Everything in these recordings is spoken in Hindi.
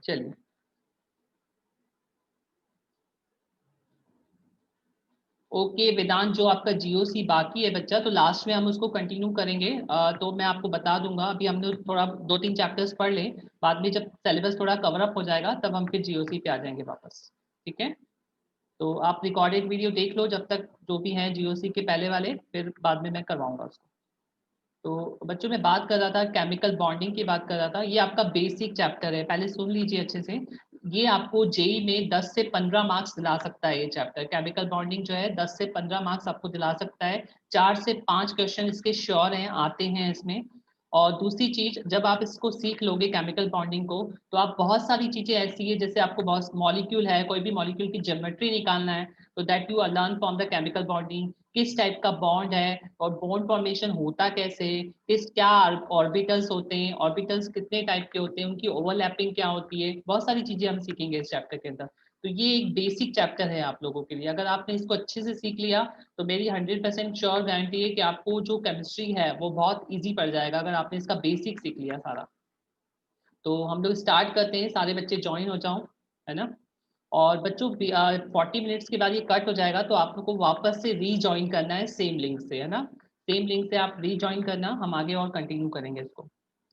चलिए ओके वेदांत, जो आपका जीओसी बाकी है बच्चा, तो लास्ट में हम उसको कंटिन्यू करेंगे। तो मैं आपको बता दूंगा, अभी हमने थोड़ा 2-3 चैप्टर्स पढ़ लें, बाद में जब सिलेबस थोड़ा कवर अप हो जाएगा तब हम फिर जीओसी पे आ जाएंगे वापस। ठीक है, तो आप रिकॉर्डेड वीडियो देख लो जब तक, जो भी है जीओसी के पहले वाले, फिर बाद में मैं करवाऊंगा उसको। तो बच्चों में बात कर रहा था, केमिकल बॉन्डिंग की बात कर रहा था। ये आपका बेसिक चैप्टर है, पहले सुन लीजिए अच्छे से। ये आपको जेई में 10 से 15 मार्क्स दिला सकता है। ये चैप्टर केमिकल बॉन्डिंग जो है 10 से 15 मार्क्स आपको दिला सकता है। 4 से 5 क्वेश्चन इसके श्योर हैं, आते हैं इसमें। और दूसरी चीज, जब आप इसको सीख लोगे केमिकल बॉन्डिंग को, तो आप बहुत सारी चीजें ऐसी है, जैसे आपको बहुत मॉलिक्यूल है, कोई भी मॉलिक्यूल की ज्योमेट्री निकालना है, तो that you learn from the chemical bonding. किस टाइप का बॉन्ड है और बॉन्ड फॉर्मेशन होता कैसे, किस क्या ऑर्बिटल्स होते हैं, ऑर्बिटल्स कितने टाइप के होते हैं, उनकी ओवरलैपिंग क्या होती है, बहुत सारी चीजें हम सीखेंगे इस चैप्टर के अंदर। तो ये एक बेसिक चैप्टर है आप लोगों के लिए। अगर आपने इसको अच्छे से सीख लिया तो मेरी 100% श्योर गारंटी है कि आपको जो केमिस्ट्री है वो बहुत ईजी पड़ जाएगा, अगर आपने इसका बेसिक सीख लिया सारा। तो हम लोग स्टार्ट करते हैं, सारे बच्चे ज्वाइन हो जाओ, है ना। और बच्चों 40 मिनट्स के बाद ये कट हो जाएगा, तो आप लोग को वापस से रीजॉइन करना है सेम लिंक से, है ना। सेम लिंक से आप रीजॉइन करना, हम आगे और कंटिन्यू करेंगे इसको।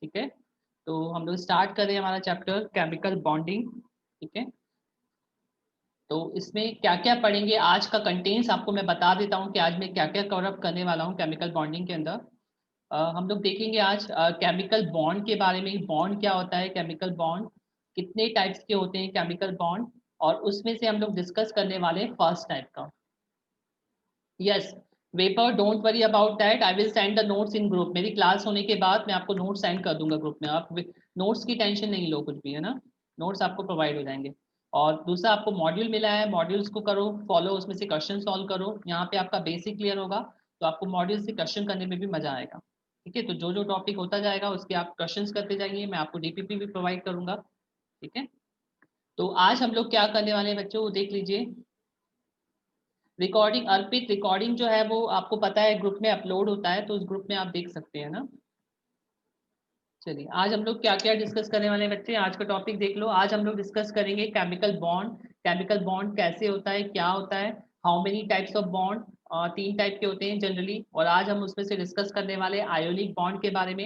ठीक है, तो हम लोग स्टार्ट करें हमारा चैप्टर केमिकल बॉन्डिंग। ठीक है, तो इसमें क्या क्या पढ़ेंगे, आज का कंटेंट्स आपको मैं बता देता हूँ कि आज मैं क्या क्या कवर अप करने वाला हूँ केमिकल बॉन्डिंग के अंदर। हम लोग देखेंगे आज केमिकल बॉन्ड के बारे में। बॉन्ड क्या होता है, केमिकल बॉन्ड कितने टाइप्स के होते हैं केमिकल बॉन्ड, और उसमें से हम लोग डिस्कस करने वाले हैं फर्स्ट टाइप का। Yes vapour, don't worry about that, I will send the notes in group. मेरी क्लास होने के बाद मैं आपको नोट्स सेंड कर दूंगा ग्रुप में। आप नोट्स की टेंशन नहीं लो कुछ भी, है ना। नोट्स आपको प्रोवाइड हो जाएंगे। और दूसरा, आपको मॉड्यूल मिला है, मॉड्यूल्स को करो फॉलो, उसमें से क्वेश्चन सॉल्व करो। यहाँ पे आपका बेसिक क्लियर होगा, तो आपको मॉड्यूल से क्वेश्चन करने में भी मजा आएगा। ठीक है, तो जो जो टॉपिक होता जाएगा उसके आप क्वेश्चंस करते जाइए, मैं आपको डीपीपी भी प्रोवाइड करूंगा। ठीक है, तो आज हम लोग क्या करने वाले हैं बच्चों, वो देख लीजिए। रिकॉर्डिंग, अर्पित रिकॉर्डिंग जो है वो आपको पता है ग्रुप में अपलोड होता है, तो उस ग्रुप में आप देख सकते हैं ना। चलिए, आज हम लोग क्या क्या डिस्कस करने वाले हैं बच्चे, आज का टॉपिक देख लो। आज हम लोग डिस्कस करेंगे केमिकल बॉन्ड। केमिकल बॉन्ड कैसे होता है, क्या होता है, how many types of bond. 3 type के होते हैं जनरली, और आज हम उसमें से डिस्कस करने वाले आयोनिक बॉन्ड के बारे में।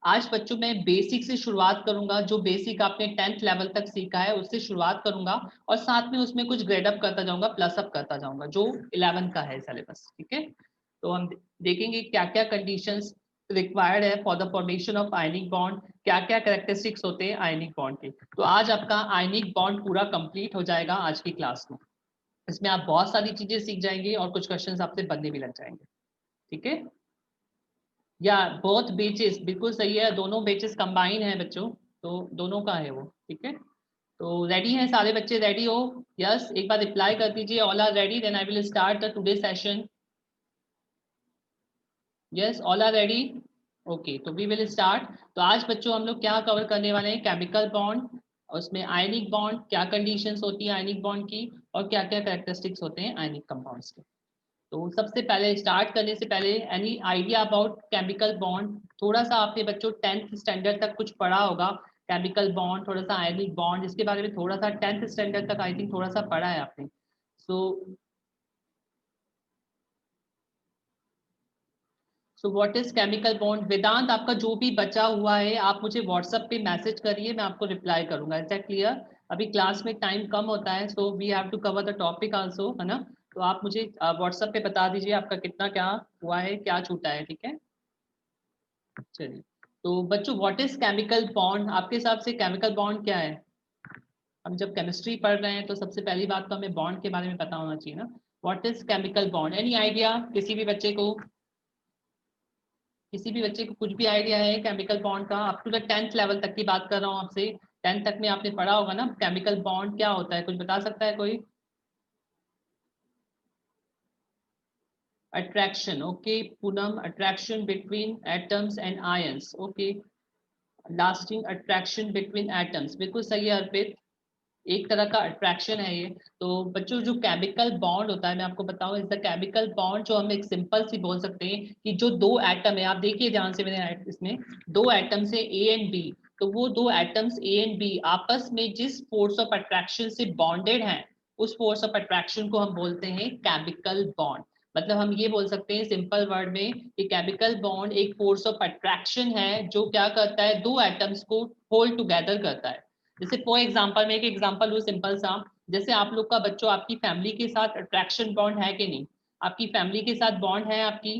आज बच्चों मैं बेसिक से शुरुआत करूंगा, जो बेसिक आपने 10th लेवल तक सीखा है उससे शुरुआत करूंगा, और साथ में उसमें कुछ ग्रेड अप करता जाऊंगा, प्लस अप करता जाऊंगा, जो 11 का है सिलेबस। ठीक है, तो हम देखेंगे क्या क्या कंडीशंस रिक्वायर्ड है for the formation of ionic bond, क्या क्या कैरेक्टरिस्टिक्स होते हैं आयनिक बॉन्ड के। तो आज आपका आयनिक बॉन्ड पूरा कंप्लीट हो जाएगा आज की क्लास में। इसमें आप बहुत सारी चीजें सीख जाएंगे और कुछ क्वेश्चंस आपसे बनने भी लग जाएंगे। ठीक है, या बोथ बेचेस, बिल्कुल सही है, दोनों बेचेस कंबाइन है बच्चों, तो दोनों का है वो। ठीक है, तो रेडी हैं सारे बच्चे, रेडी हो? यस, एक बार रिप्लाई कर दीजिए, all are ready, then I will start the today session. Yes, all are ready, okay, तो वी विल स्टार्ट। तो आज बच्चों हम लोग क्या कवर करने वाले हैं, केमिकल बॉन्ड, उसमें आयनिक बॉन्ड, क्या कंडीशंस होती है आयनिक बॉन्ड की, और क्या क्या कैरेक्टरिस्टिक्स होते हैं आयनिक कंपाउंड्स के। तो सबसे पहले स्टार्ट करने से पहले, any idea about chemical bond? थोड़ा सा आपने बच्चों 10th स्टैंडर्ड तक कुछ पढ़ा होगा, केमिकल बॉन्ड, थोड़ा सा आयनिक बॉन्ड, इसके बारे में थोड़ा सा 10th स्टैंडर्ड तक आई थिंक थोड़ा सा पढ़ा है आपने। So so what is chemical bond? Vedant, आपका जो भी बचा हुआ है आप मुझे व्हाट्सएप पे मैसेज करिए, मैं आपको रिप्लाई करूंगा। Is that clear? अभी क्लास में टाइम कम होता है, so we have to cover the topic also, है ना। तो आप मुझे व्हाट्सएप पे बता दीजिए आपका कितना क्या हुआ है, क्या छूटा है। ठीक है, चलिए। तो बच्चों, व्हाट इज केमिकल बॉन्ड? आपके हिसाब से केमिकल बॉन्ड क्या है? हम जब केमिस्ट्री पढ़ रहे हैं तो सबसे पहली बात तो हमें बॉन्ड के बारे में पता होना चाहिए ना। What is chemical bond? Any idea किसी भी बच्चे को? किसी भी बच्चे को कुछ भी आइडिया है केमिकल बॉन्ड का? Up to the 10th level तक की बात कर रहा हूँ आपसे। 10th तक में आपने पढ़ा होगा ना केमिकल बॉन्ड क्या होता है, कुछ बता सकता है कोई? Attraction, okay Poonam, attraction between atoms and ions, okay, lasting attraction between atoms, बिल्कुल सही है अर्पित, एक तरह का अट्रैक्शन है ये। तो बच्चों, जो केमिकल बॉन्ड होता है मैं आपको बताऊं, इज द केमिकल बॉन्ड, जो हम एक सिंपल सी बोल सकते हैं कि जो दो एटम है, आप देखिए ध्यान से मेरे इसमें दो एटम्स है ए एंड बी, तो वो दो एटम्स ए एंड बी आपस में जिस फोर्स ऑफ अट्रैक्शन से बॉन्डेड हैं, उस फोर्स ऑफ अट्रैक्शन को हम बोलते हैं केमिकल बॉन्ड। मतलब हम ये बोल सकते हैं सिंपल वर्ड में कि केमिकल बॉन्ड एक फोर्स ऑफ अट्रैक्शन है जो क्या करता है, दो एटम्स को होल्ड टुगेदर करता है। जैसे फॉर एग्जांपल, मैं एक एग्जांपल लूं सिंपल सा, जैसे आप लोग का बच्चों आपकी फैमिली के साथ अट्रैक्शन बॉन्ड है कि नहीं? आपकी फैमिली के साथ बॉन्ड है आपकी।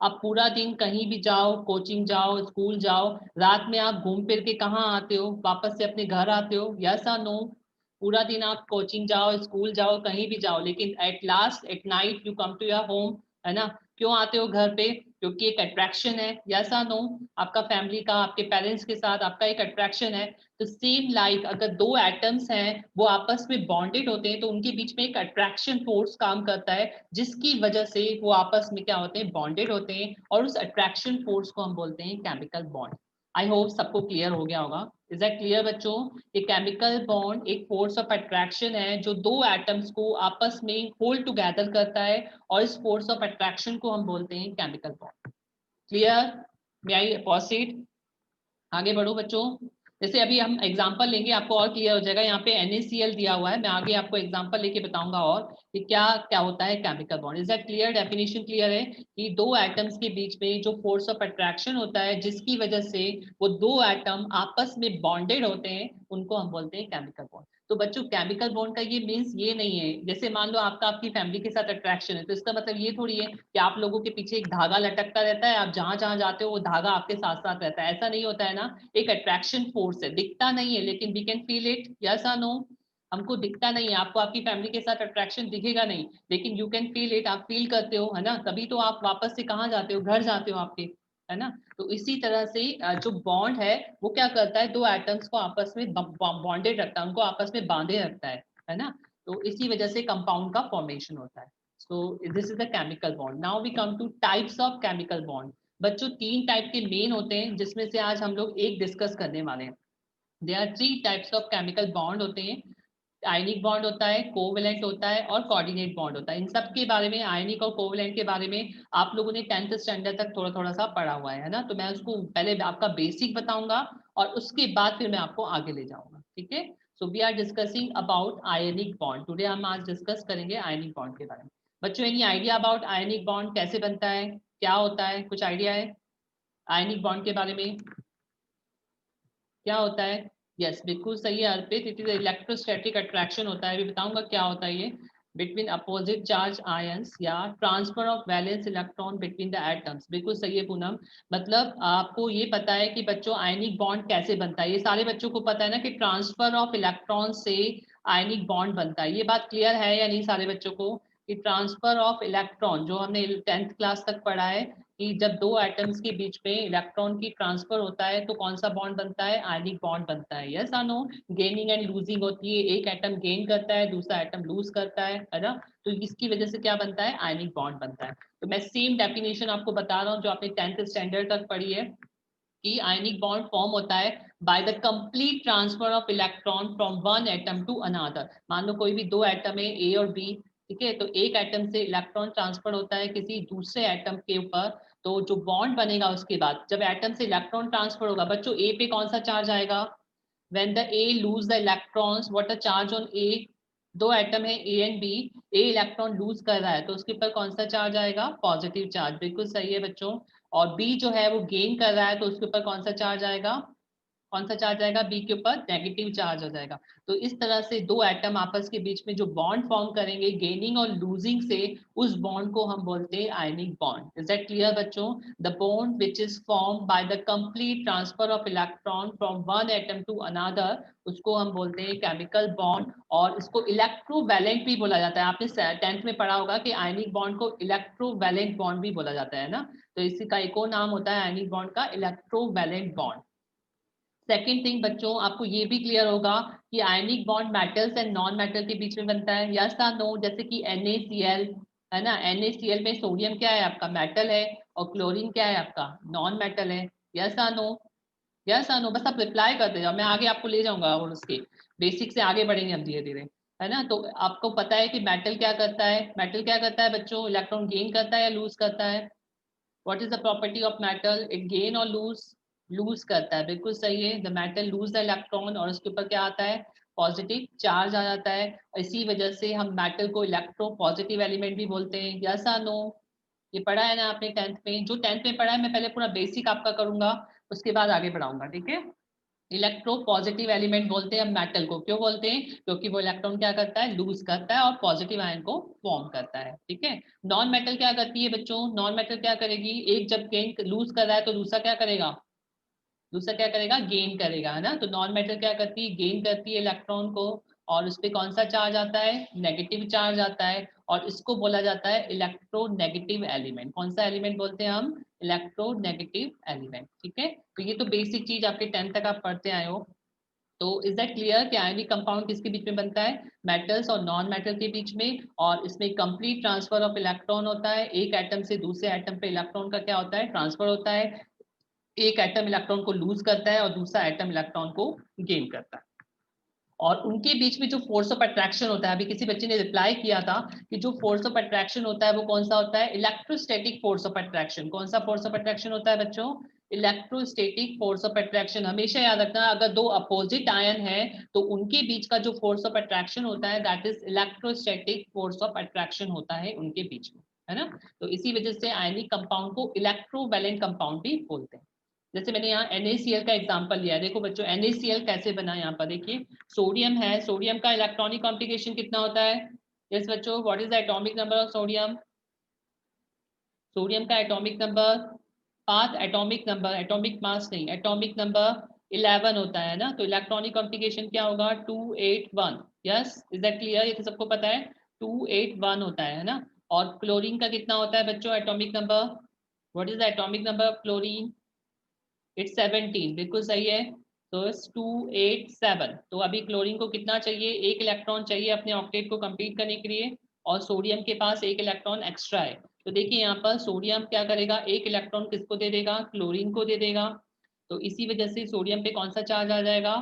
आप पूरा दिन कहीं भी जाओ, कोचिंग जाओ, स्कूल जाओ, रात में आप घूम फिर के कहाँ आते हो, वापस से अपने घर आते हो, यस और नो? पूरा दिन आप कोचिंग जाओ, स्कूल जाओ, कहीं भी जाओ, लेकिन at last at night you come to your home, है ना? क्यों आते हो घर पे? क्योंकि एक अट्रैक्शन है, यस और नो? आपका फैमिली का, आपके पेरेंट्स के साथ आपका एक अट्रैक्शन है। तो सेम लाइक अगर दो एटम्स हैं वो आपस में बॉन्डेड होते हैं तो उनके बीच में एक अट्रैक्शन फोर्स काम करता है, जिसकी वजह से वो आपस में क्या होते हैं, बॉन्डेड होते हैं, और उस अट्रैक्शन फोर्स को हम बोलते हैं केमिकल बॉन्ड। आई होप सबको क्लियर हो गया होगा। इज दैट क्लियर बच्चों? ये केमिकल बॉन्ड एक फोर्स ऑफ अट्रैक्शन है जो दो एटम्स को आपस में होल्ड टुगेदर करता है, और इस फोर्स ऑफ अट्रैक्शन को हम बोलते हैं chemical bond. Clear? May I proceed? आगे बढ़ो बच्चों। जैसे अभी हम एग्जांपल लेंगे, आपको और क्लियर हो जाएगा। यहाँ पे NaCl दिया हुआ है, मैं आगे आपको एग्जांपल लेके बताऊंगा और कि क्या क्या होता है chemical bond. Is that clear? Definition clear है कि दो एटम्स के बीच में जो फोर्स ऑफ अट्रैक्शन होता है जिसकी वजह से वो दो एटम आपस में बॉन्डेड होते हैं, उनको हम बोलते हैं केमिकल बॉन्ड। तो बच्चों केमिकल बॉन्ड का ये मीन्स ये नहीं है, जैसे मान लो आपका आपकी फैमिली के साथ अट्रैक्शन है तो इसका मतलब ये थोड़ी है कि आप लोगों के पीछे एक धागा लटकता रहता है, आप जहां जहां जाते हो वो धागा आपके साथ साथ रहता है, ऐसा नहीं होता है ना। एक अट्रैक्शन फोर्स है, दिखता नहीं है लेकिन we can feel it, yes और नो? हमको दिखता नहीं है, आपको आपकी फैमिली के साथ अट्रैक्शन दिखेगा नहीं, लेकिन यू कैन फील इट, आप फील करते हो, है ना? तभी तो आप वापस से कहाँ जाते हो, घर जाते हो आपके, है ना? तो इसी तरह से जो बॉन्ड है वो क्या करता है, दो एटम्स को आपस में बॉन्डेड रखता है, उनको आपस में बांधे रखता है ना? तो इसी वजह से कंपाउंड का फॉर्मेशन होता है। So this is the chemical bond. Now we come to types of chemical bond. बच्चों तीन टाइप के मेन होते हैं जिसमें से आज हम लोग एक डिस्कस करने वाले हैं। There are three types of chemical bond होते हैं। आयनिक बॉन्ड होता है, कोवेलेंट होता है और कोऑर्डिनेट बॉन्ड होता है। इन सब के बारे में, आयनिक और कोवेलेंट के बारे में आप लोगों ने 10th स्टैंडर्ड तक थोड़ा थोड़ा सा पढ़ा हुआ है ना? तो मैं उसको पहले आपका बेसिक बताऊंगा और उसके बाद फिर मैं आपको आगे ले जाऊंगा, ठीक है? So we are discussing about ionic bond today. हम आज डिस्कस करेंगे आयनिक बॉन्ड के बारे में। बच्चों any idea about ionic bond कैसे बनता है, क्या होता है, कुछ आइडिया है आयनिक बॉन्ड के बारे में? क्या होता है? यस बिल्कुल सही है अर्पित, इट इज इलेक्ट्रोस्टैटिक अट्रैक्शन होता है। अभी बताऊंगा क्या होता है ये। बिटवीन अपोजिट चार्ज आयंस या transfer of valence electron between the atoms. बिल्कुल सही है पूनम। मतलब आपको ये पता है कि बच्चों आयनिक बॉन्ड कैसे बनता है, ये सारे बच्चों को पता है ना कि ट्रांसफर ऑफ इलेक्ट्रॉन से आयनिक बॉन्ड बनता है। ये बात क्लियर है या नहीं सारे बच्चों को कि ट्रांसफर ऑफ इलेक्ट्रॉन जो हमने 10th क्लास तक पढ़ा है कि जब दो एटम्स के बीच में इलेक्ट्रॉन की ट्रांसफर होता है तो कौन सा बॉन्ड बनता है, आयनिक बॉन्ड बनता है, यस और नो? गेनिंग एंड लूजिंग होती है, एक एटम गेन करता है दूसरा एटम लूज करता है ना? तो इसकी वजह से क्या बनता है, आयनिक बॉन्ड बनता है। तो मैं सेम डेफिनेशन आपको बता रहा हूँ जो आपने 10th स्टैंडर्ड तक पढ़ी है कि आयनिक बॉन्ड फॉर्म होता है by the complete transfer of electron from one atom to another. मान लो कोई भी दो एटम है ए और बी, ठीक है? तो एक एटम से इलेक्ट्रॉन ट्रांसफर होता है किसी दूसरे एटम के ऊपर, तो जो बॉन्ड बनेगा उसके बाद जब एटम से इलेक्ट्रॉन ट्रांसफर होगा, बच्चों ए पे कौन सा चार्ज आएगा? When the A lose the electrons, what the charge on A? दो एटम है A and B, A electron lose कर रहा है तो उसके ऊपर कौन सा चार्ज आएगा, पॉजिटिव चार्ज। बिल्कुल सही है बच्चों। और बी जो है वो गेन कर रहा है तो उसके ऊपर कौन सा चार्ज आएगा, कौन सा चार्ज आएगा, बी के ऊपर नेगेटिव चार्ज हो जाएगा। तो इस तरह से दो एटम आपस के बीच में जो बॉन्ड फॉर्म करेंगे गेनिंग और लूजिंग से, उस बॉन्ड को हम बोलते हैं ionic bond. Is that clear बच्चों? The bond which is form by the complete transfer of electron from one atom to another, उसको हम बोलते हैं केमिकल बॉन्ड। और इसको इलेक्ट्रोवैलेंट भी बोला जाता है। आपने 10th में पढ़ा होगा कि आयनिक बॉन्ड को इलेक्ट्रोवैलेंट बॉन्ड भी बोला जाता है ना? तो इसी का एक और नाम होता है आयनिक बॉन्ड का, इलेक्ट्रोवैलेंट बॉन्ड। सेकेंड थिंग बच्चों आपको ये भी क्लियर होगा कि ionic bond metals and non metal के बीच में बनता है, यस या नो? जैसे कि NaCl है ना, NaCl में सोडियम क्या है आपका, मेटल है, और क्लोरीन क्या है आपका, नॉन मेटल है, यस या नो? यस या नो? बस आप रिप्लाई करते जाओ, मैं आगे आपको ले जाऊंगा और उसके बेसिक से आगे बढ़ेंगे हम धीरे धीरे, है ना? तो आपको पता है कि मेटल क्या करता है, मेटल क्या करता है बच्चों, इलेक्ट्रॉन गेन करता है या लूज करता है? What is the property of metal, it gain और लूज? लूज करता है, बिल्कुल सही है। The metal lose the electron, और उसके ऊपर क्या आता है, पॉजिटिव चार्ज आ जाता है। इसी वजह से हम मेटल को इलेक्ट्रो पॉजिटिव एलिमेंट भी बोलते हैं। यस और नो? ये पढ़ा है ना आपने टेंथ में? जो टेंथ में पढ़ा है मैं पहले पूरा बेसिक आपका करूंगा, उसके बाद आगे बढ़ाऊंगा, ठीक है। इलेक्ट्रो पॉजिटिव एलिमेंट बोलते हैं हम मेटल को। क्यों बोलते हैं? क्योंकि वो इलेक्ट्रॉन क्या करता है, लूज करता है और पॉजिटिव आयन को फॉर्म करता है, ठीक है। नॉन मेटल क्या करती है बच्चों? नॉन मेटल क्या करेगी, एक जब गेन लूज कर रहा है तो दूसरा क्या करेगा, दूसरा क्या करेगा, गेन करेगा, है ना। तो नॉन मेटल क्या करती है, गेन करती है इलेक्ट्रॉन को, और उस पर कौन सा चार्ज आता है, नेगेटिव चार्ज आता है, और इसको बोला जाता है इलेक्ट्रोनेगेटिव एलिमेंट। कौन सा एलिमेंट बोलते हैं हम, इलेक्ट्रोनेगेटिव एलिमेंट, ठीक है। तो ये तो बेसिक चीज आपके 10th तक आप पढ़ते आए हो। तो इज दैट क्लियर कि आयनिक कंपाउंड किसके बीच में बनता है, मेटल्स और नॉन मेटल के बीच में, और इसमें कंप्लीट ट्रांसफर ऑफ इलेक्ट्रॉन होता है। एक एटम से दूसरे एटम पे इलेक्ट्रॉन का क्या होता है, ट्रांसफर होता है। एक एटम इलेक्ट्रॉन को लूज करता है और दूसरा एटम इलेक्ट्रॉन को गेन करता है। और उनके बीच में जो फोर्स ऑफ अट्रैक्शन होता है, अभी किसी बच्चे ने रिप्लाई किया था कि जो फोर्स ऑफ अट्रैक्शन होता है वो कौन सा होता है, इलेक्ट्रोस्टैटिक फोर्स ऑफ अट्रैक्शन। कौन सा फोर्स ऑफ अट्रैक्शन होता है बच्चों, इलेक्ट्रोस्टैटिक फोर्स ऑफ अट्रैक्शन। हमेशा याद रखना, अगर दो अपोजिट आयन है तो उनके बीच का जो फोर्स ऑफ अट्रैक्शन होता है that is electrostatic force of attraction होता है उनके बीच में, है ना। तो इसी वजह से आयनिक कंपाउंड को इलेक्ट्रोवैलेंट कंपाउंड भी बोलते हैं। जैसे मैंने यहाँ NaCl का एग्जांपल लिया है, देखो बच्चों NaCl कैसे बना है, यहाँ पर देखिए सोडियम है, सोडियम का इलेक्ट्रॉनिक कॉन्फ़िगरेशन कितना होता है, यस बच्चों, what is the atomic number of sodium, sodium का atomic number 5, atomic number, atomic mass नहीं, एटॉमिक नंबर 11 होता है ना। तो इलेक्ट्रॉनिक कॉन्फ़िगरेशन क्या होगा, 281। यस, इज दैट क्लियर, ये तो सबको पता है 281 होता है ना। और क्लोरीन का कितना होता है बच्चों atomic number, what is the atomic number of chlorine, it's 17, बिल्कुल सही है। तो इट्स 287। तो अभी क्लोरीन को कितना चाहिए, एक इलेक्ट्रॉन चाहिए अपने ऑक्टेट को कंप्लीट करने के लिए, और सोडियम के पास एक इलेक्ट्रॉन एक्स्ट्रा है। तो देखिए यहाँ पर सोडियम क्या करेगा, एक इलेक्ट्रॉन किसको दे देगा, क्लोरीन को दे देगा। तो इसी वजह से सोडियम पे कौन सा चार्ज आ जाएगा,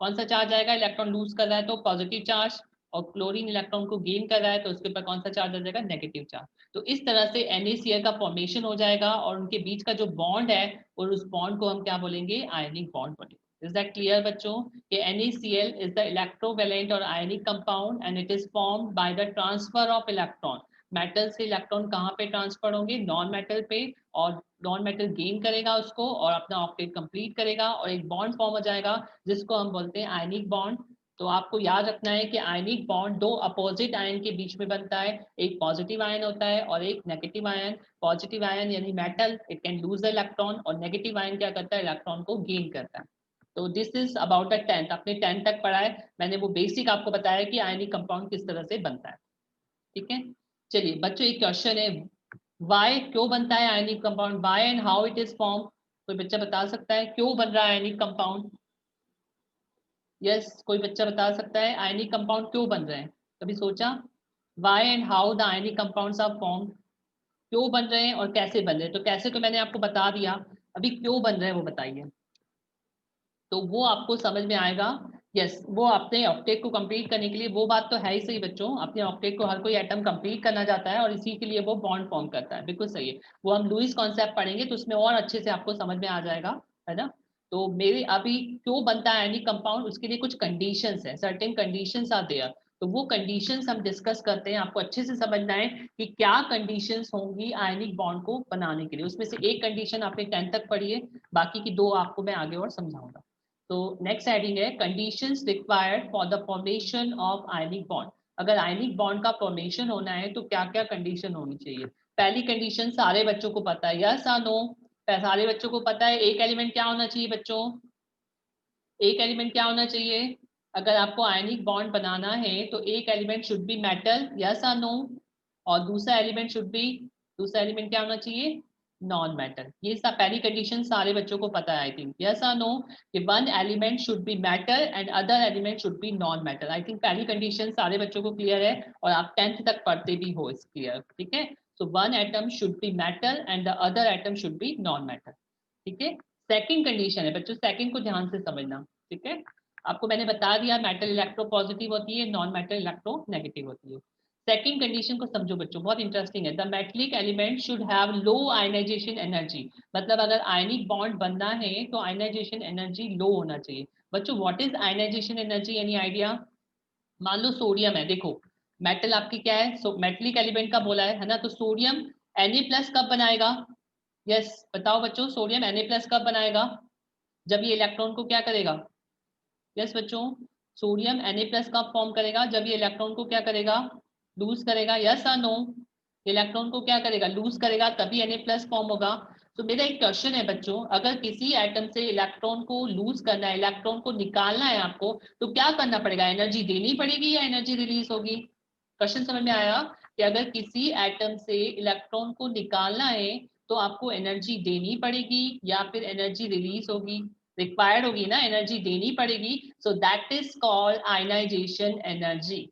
कौन सा चार्ज आएगा, इलेक्ट्रॉन लूज कर रहा है तो पॉजिटिव चार्ज, और क्लोरीन इलेक्ट्रॉन को गेन कर रहा है तो उसके ऊपर कौन सा चार्ज आ जाएगा, नेगेटिव चार्ज। तो इस तरह से NaCl का फॉर्मेशन हो जाएगा, और उनके बीच का जो बॉन्ड है और उस बॉन्ड को हम क्या बोलेंगे, आयनिक बॉन्ड बोलेंगे। इज दैट क्लियर बच्चों, कि NaCl इज द इलेक्ट्रोवैलेंट और ionic compound and it is formed by the transfer of electron. Metal से इलेक्ट्रॉन कहाँ पे ट्रांसफर होंगे, नॉन मेटल पे, और नॉन मेटल गेन करेगा उसको और अपना ऑक्टेट कंप्लीट करेगा, और एक बॉन्ड फॉर्म हो जाएगा जिसको हम बोलते हैं आयनिक बॉन्ड। तो आपको याद रखना है कि आयनिक बॉन्ड दो अपोजिट आयन के बीच में बनता है, एक पॉजिटिव आयन होता है और एक नेगेटिव आयन। पॉजिटिव आयन यानी metal, it can lose the electron, और नेगेटिव आयन क्या करता है, इलेक्ट्रॉन को गेन करता है। तो this is about the 10th, आपने 10th तक पढ़ा है, मैंने वो बेसिक आपको बताया कि आयनिक कंपाउंड किस तरह से बनता है, ठीक है। चलिए बच्चों, एक क्वेश्चन है, वाई, क्यों बनता है ionic compound, why and how it is form. कोई बच्चा बता सकता है क्यों बन रहा है आयनिक कंपाउंड, यस कोई बच्चा बता सकता है आयनिक कंपाउंड क्यों बन रहे हैं, कभी सोचा, why and how the ionic compounds are form, क्यों बन रहे हैं और कैसे बन रहे हैं। तो कैसे तो मैंने आपको बता दिया, अभी क्यों बन रहे हैं वो बताइए, तो वो आपको समझ में आएगा। यस, वो अपने ऑक्टेट को कंप्लीट करने के लिए, वो बात तो है ही सही बच्चों, अपने ऑक्टेट को हर कोई एटम कंप्लीट करना चाहता है और इसी के लिए वो बॉन्ड फॉर्म करता है, बिल्कुल सही है। वो हम लुईस कॉन्सेप्ट पढ़ेंगे तो उसमें और अच्छे से आपको समझ में आ जाएगा, है ना। तो मेरे अभी क्यों बनता है एनी कंपाउंड, उसके लिए कुछ कंडीशंस है, सर्टेन कंडीशंस आर देयर। तो वो कंडीशंस हम डिस्कस करते हैं, आपको अच्छे से समझना है कि क्या कंडीशंस होंगी आयनिक बॉन्ड को बनाने के लिए। उसमें से एक कंडीशन आपने 10th तक पढ़ी है, बाकी की दो आपको मैं आगे और समझाऊंगा। तो नेक्स्ट हेडिंग है conditions required for the formation of ionic bond. अगर आयनिक बॉन्ड का फॉर्मेशन होना है तो क्या क्या कंडीशन होनी चाहिए। पहली कंडीशन सारे बच्चों को पता है, यस और नो, सारे बच्चों को पता है, एक एलिमेंट क्या होना चाहिए बच्चों, एक एलिमेंट क्या होना चाहिए, अगर आपको आयनिक बॉन्ड बनाना है तो एक element should B metal, yes और नो, और दूसरा एलिमेंट शुड बी, दूसरा एलिमेंट क्या होना चाहिए, नॉन मेटल। ये सब पहली कंडीशन सारे बच्चों को पता है, आई थिंक, यस और नो, कि one element should B metal and other element should be non metal. I think पहली कंडीशन सारे बच्चों को क्लियर है, और आप 10th तक पढ़ते भी हो इस क्लियर, ठीक है। So one atom should be metal and the other atom should be non metal, ठीक है। सेकंड कंडीशन है बच्चों, सेकंड को ध्यान से समझना, ठीक है। आपको मैंने बता दिया मेटल इलेक्ट्रो पॉजिटिव होती है, नॉन मेटल इलेक्ट्रो नेगेटिव होती है। सेकंड कंडीशन को समझो बच्चों, बहुत इंटरेस्टिंग है। The metallic element should have low ionization energy, मतलब अगर आयनिक बॉन्ड बनना है तो आयनाइजेशन एनर्जी लो होना चाहिए। बच्चों what is ionization energy, any idea? मान लो सोडियम है, देखो मेटल आपकी क्या है, मेटेलिक एलिमेंट का बोला है ना, तो सोडियम Na+ कब बनाएगा? यस बताओ बच्चों, सोडियम Na+ कब बनाएगा? जब ये इलेक्ट्रॉन को क्या करेगा? यस बच्चों, सोडियम Na+ कब फॉर्म करेगा? जब ये इलेक्ट्रॉन को क्या करेगा? लूज करेगा। यस और नो? इलेक्ट्रॉन को क्या करेगा? लूज करेगा, तभी Na+ फॉर्म होगा। तो मेरा एक क्वेश्चन है बच्चों, अगर किसी एटम से इलेक्ट्रॉन को लूज करना है, इलेक्ट्रॉन को निकालना है आपको, तो क्या करना पड़ेगा? एनर्जी देनी पड़ेगी या एनर्जी रिलीज होगी? क्वेश्चन समझ में आया? कि अगर किसी एटम से इलेक्ट्रॉन को निकालना है तो आपको एनर्जी देनी पड़ेगी या फिर एनर्जी रिलीज होगी? रिक्वायर्ड होगी ना, एनर्जी देनी पड़ेगी। So that is called ionization energy.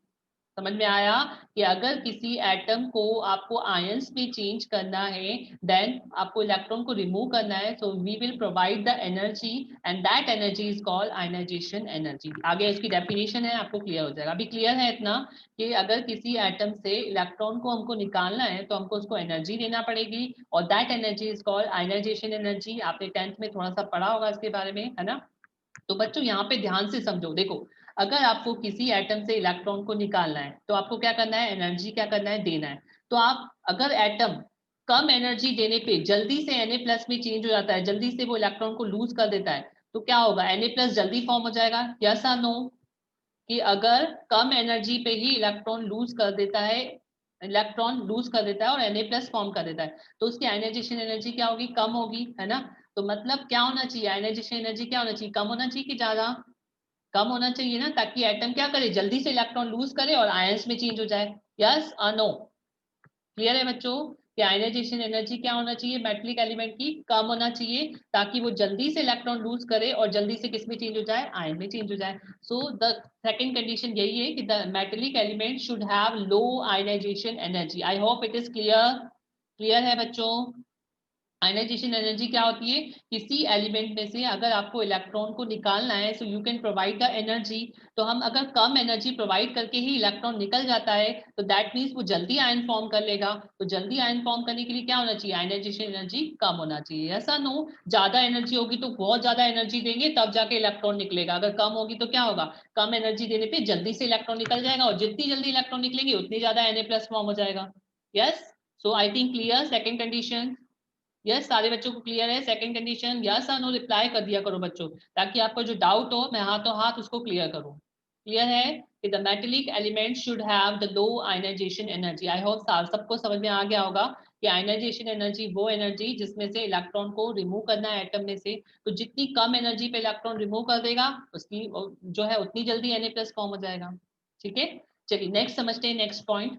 समझ में आया? कि अगर किसी एटम को आपको आयंस में चेंज करना है, देन आपको इलेक्ट्रॉन को रिमूव करना है, so we will provide the energy and that energy is called ionization energy. आगे इसकी डेफिनेशन है, आपको क्लियर हो जाएगा। अभी क्लियर है इतना कि अगर किसी एटम से इलेक्ट्रॉन को हमको निकालना है तो हमको उसको एनर्जी देना पड़ेगी और that energy is called ionization energy. आपने 10th में थोड़ा सा पढ़ा होगा इसके बारे में, है ना? तो बच्चों यहाँ पे ध्यान से समझो, देखो अगर आपको किसी एटम से इलेक्ट्रॉन को निकालना है तो आपको क्या करना है? एनर्जी क्या करना है? देना है। तो आप अगर एटम कम एनर्जी देने पे जल्दी से Na+ में चेंज हो जाता है, जल्दी से वो इलेक्ट्रॉन को लूज कर देता है, तो क्या होगा? Na+ जल्दी फॉर्म हो जाएगा। यस या नो? कि अगर कम एनर्जी पे ही इलेक्ट्रॉन लूज कर देता है, इलेक्ट्रॉन लूज कर देता है और Na+ फॉर्म कर देता है, तो उसकी आयनाइजेशन एनर्जी क्या होगी? कम होगी, है ना? तो मतलब क्या होना चाहिए? आयनाइजेशन एनर्जी क्या होना चाहिए? कम होना चाहिए कि ज्यादा? कम होना चाहिए ना, ताकि एटम क्या करे? जल्दी से इलेक्ट्रॉन लूज करे और आयंस में चेंज हो जाए। यस और नो? क्लियर है बच्चों कि आयनाइजेशन एनर्जी क्या होना चाहिए मेटेलिक एलिमेंट की? कम होना चाहिए, ताकि वो जल्दी से इलेक्ट्रॉन लूज करे और जल्दी से किस में चेंज हो जाए? आयन में चेंज हो जाए। सो द सेकंड कंडीशन यही है कि the metallic element should have low ionization energy. I hope it is clear. Clear है बच्चों? आयनाइजेशन एनर्जी क्या होती है? किसी एलिमेंट में से अगर आपको इलेक्ट्रॉन को निकालना है, so you can provide the energy. तो हम अगर कम एनर्जी प्रोवाइड करके ही इलेक्ट्रॉन निकल जाता है तो दैट मीन्स वो जल्दी आयन फॉर्म कर लेगा। तो जल्दी आयन फॉर्म करने के लिए क्या होना चाहिए? आयनाइजेशन एनर्जी कम होना चाहिए। ऐसा नो? ज्यादा एनर्जी होगी तो बहुत ज्यादा एनर्जी देंगे तब जाके इलेक्ट्रॉन निकलेगा, अगर कम होगी तो क्या होगा? कम एनर्जी देने पे जल्दी से इलेक्ट्रॉन निकल जाएगा और जितनी जल्दी इलेक्ट्रॉन निकलेंगे उतनी ज्यादा Na+ फॉर्म हो जाएगा। यस? सो आई think clear second condition? Yes सारे बच्चों को क्लियर है सेकंड कंडीशन? यस और नो रिप्लाई कर दिया करो बच्चों, ताकि आपको जो डाउट हो मैं हाथों हाथ उसको क्लियर करूं। क्लियर है कि the metallic element should have the low ionization energy. I hope सबको समझ में आ गया होगा कि आयनाइजेशन एनर्जी वो एनर्जी जिसमें से इलेक्ट्रॉन को रिमूव करना है एटम में से, तो जितनी कम एनर्जी पे इलेक्ट्रॉन रिमूव कर देगा उसकी जो है उतनी जल्दी Na+ फॉर्म हो जाएगा। ठीक है, चलिए नेक्स्ट समझते हैं। Next point,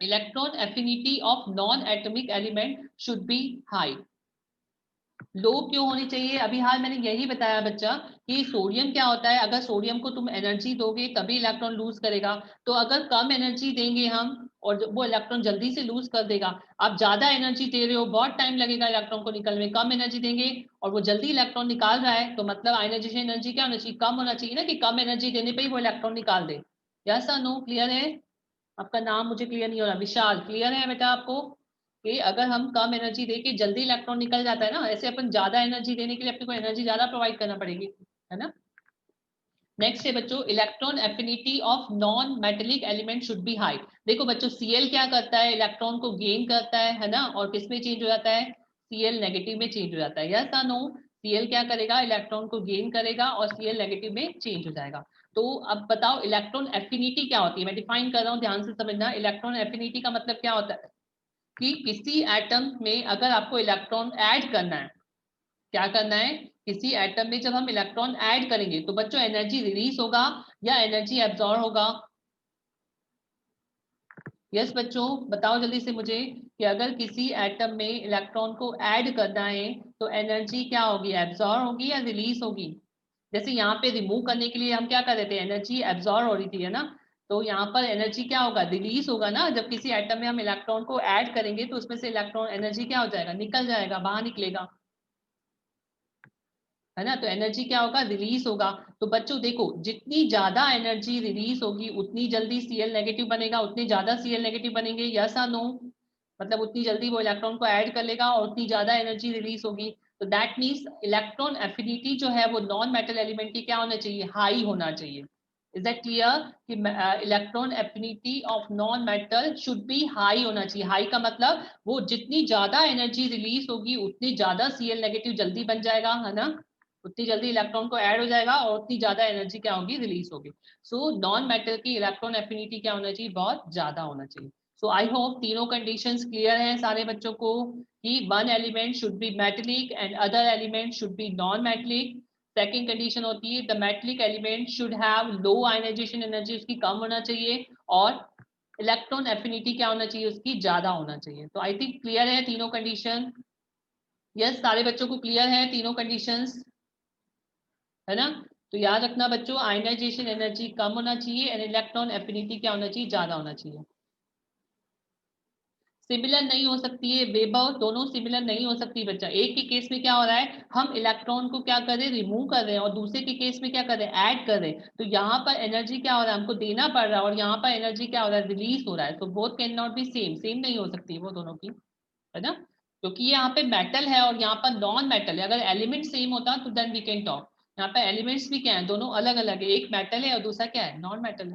electron affinity of non atomic element should be high. लो क्यों होनी चाहिए? अभी हाल मैंने यही बताया बच्चा कि सोडियम क्या होता है, अगर सोडियम को तुम एनर्जी दोगे तभी इलेक्ट्रॉन लूज करेगा। तो अगर कम एनर्जी देंगे हम और वो इलेक्ट्रॉन जल्दी से लूज कर देगा। आप ज्यादा एनर्जी दे रहे हो, बहुत टाइम लगेगा इलेक्ट्रॉन को निकलने में, कम एनर्जी देंगे और वो जल्दी इलेक्ट्रॉन निकाल रहा है, तो मतलब आयनाइजेशन एनर्जी क्या होना चाहिए? कम होना चाहिए ना, कि कम एनर्जी देने पर ही वो इलेक्ट्रॉन निकाल दे। यस और नो? क्लियर है? आपका नाम मुझे क्लियर नहीं हो रहा। विशाल, क्लियर है बेटा आपको कि अगर हम कम एनर्जी देके जल्दी इलेक्ट्रॉन निकल जाता है ना, ऐसे अपन ज्यादा एनर्जी देने के लिए अपने को एनर्जी ज्यादा प्रोवाइड करना पड़ेगी, है ना? नेक्स्ट है बच्चों, electron affinity of non metallic element should be high. देखो बच्चों Cl क्या करता है? इलेक्ट्रॉन को गेन करता है ना, और किस में चेंज हो जाता है? Cl नेगेटिव में चेंज हो जाता है। यस या नो? Cl क्या करेगा? इलेक्ट्रॉन को गेन करेगा और Cl नेगेटिव में चेंज हो जाएगा। तो अब बताओ इलेक्ट्रॉन एफिनिटी क्या होती है? मैं डिफाइन कर रहा हूँ, ध्यान से समझना। इलेक्ट्रॉन एफिनिटी का मतलब क्या होता है कि किसी एटम में अगर आपको इलेक्ट्रॉन ऐड करना है, क्या करना है? किसी एटम में जब हम इलेक्ट्रॉन ऐड करेंगे तो बच्चों एनर्जी रिलीज होगा या एनर्जी एब्जॉर्ब होगा? यस बच्चों बताओ जल्दी से मुझे कि अगर किसी एटम में इलेक्ट्रॉन को ऐड करना है तो एनर्जी क्या होगी? एब्जॉर्ब होगी या रिलीज होगी? जैसे यहाँ पे रिमूव करने के लिए हम क्या कर रहे थे? एनर्जी एब्जॉर्ब हो रही थी, है ना? तो यहाँ पर एनर्जी क्या होगा? रिलीज होगा ना। जब किसी एटम में हम इलेक्ट्रॉन को ऐड करेंगे तो उसमें से इलेक्ट्रॉन एनर्जी क्या हो जाएगा? निकल जाएगा, बाहर निकलेगा। है ना। तो एनर्जी क्या होगा, रिलीज होगा। तो बच्चों देखो, जितनी ज्यादा एनर्जी रिलीज होगी उतनी जल्दी Cl नेगेटिव बनेगा, उतनी ज्यादा Cl नेगेटिव बनेंगे, यस और नो। मतलब उतनी जल्दी वो इलेक्ट्रॉन को ऐड कर लेगा और उतनी ज्यादा एनर्जी रिलीज होगी। तो दैट मीन्स इलेक्ट्रॉन एफिनिटी जो है वो नॉन मेटल एलिमेंट की क्या होना चाहिए, हाई होना चाहिए। इज दैट क्लियर कि electron affinity of non metal should be high होना चाहिए। हाई का मतलब वो जितनी ज्यादा एनर्जी रिलीज होगी उतनी ज्यादा Cl नेगेटिव जल्दी बन जाएगा, है ना। उतनी जल्दी इलेक्ट्रॉन को ऐड हो जाएगा और उतनी ज्यादा एनर्जी क्या होगी, रिलीज होगी। सो नॉन मेटल की इलेक्ट्रॉन एफिनिटी क्या होना चाहिए, बहुत ज्यादा होना चाहिए। सो आई होप तीनों कंडीशंस क्लियर हैं सारे बच्चों को कि one element should be metallic and other element should be non metallic. Second condition होती है the metallic element should have low ionization energy, उसकी कम होना चाहिए, और इलेक्ट्रॉन एफिनिटी क्या होना चाहिए, उसकी ज्यादा होना चाहिए। तो आई थिंक क्लियर है तीनों कंडीशन। यस, सारे बच्चों को क्लियर है तीनों कंडीशंस, है ना। तो याद रखना बच्चों, आयनाइजेशन एनर्जी कम होना चाहिए एंड इलेक्ट्रॉन एफिनिटी क्या होना चाहिए, ज्यादा होना चाहिए। सिमिलर नहीं हो सकती है वेबर, दोनों सिमिलर नहीं हो सकती बच्चा। एक के केस में क्या हो रहा है, हम इलेक्ट्रॉन को क्या कर रहे हैं, रिमूव कर रहे हैं, और दूसरे के केस में क्या कर रहे हैं, ऐड कर रहे हैं। तो यहाँ पर एनर्जी क्या हो रहा है, हमको देना पड़ रहा है, और यहाँ पर एनर्जी क्या हो रहा है, रिलीज हो रहा है। तो both can not be same, same नहीं हो सकती वो दोनों की, है ना। क्योंकि यहाँ पे मेटल है और यहाँ पर नॉन मेटल है। अगर एलिमेंट सेम होता तो देन वी कैन टॉक। यहाँ पे एलिमेंट्स भी क्या है, दोनों अलग अलग है, एक मेटल है और दूसरा क्या है, नॉन मेटल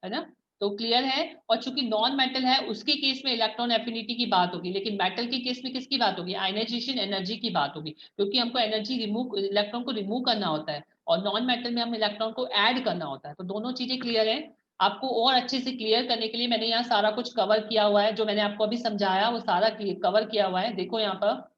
है ना। तो क्लियर है। और चूंकि नॉन मेटल है उसके केस में इलेक्ट्रॉन एफिनिटी की बात होगी, लेकिन मेटल के केस में किसकी बात होगी, आयनाइजेशन एनर्जी की बात होगी, क्योंकि हमको एनर्जी रिमूव, इलेक्ट्रॉन को रिमूव करना होता है, और नॉन मेटल में हम इलेक्ट्रॉन को ऐड करना होता है। तो दोनों चीजें क्लियर है। आपको और अच्छे से क्लियर करने के लिए मैंने यहाँ सारा कुछ कवर किया हुआ है, जो मैंने आपको अभी समझाया वो सारा कवर किया हुआ है। देखो यहाँ पर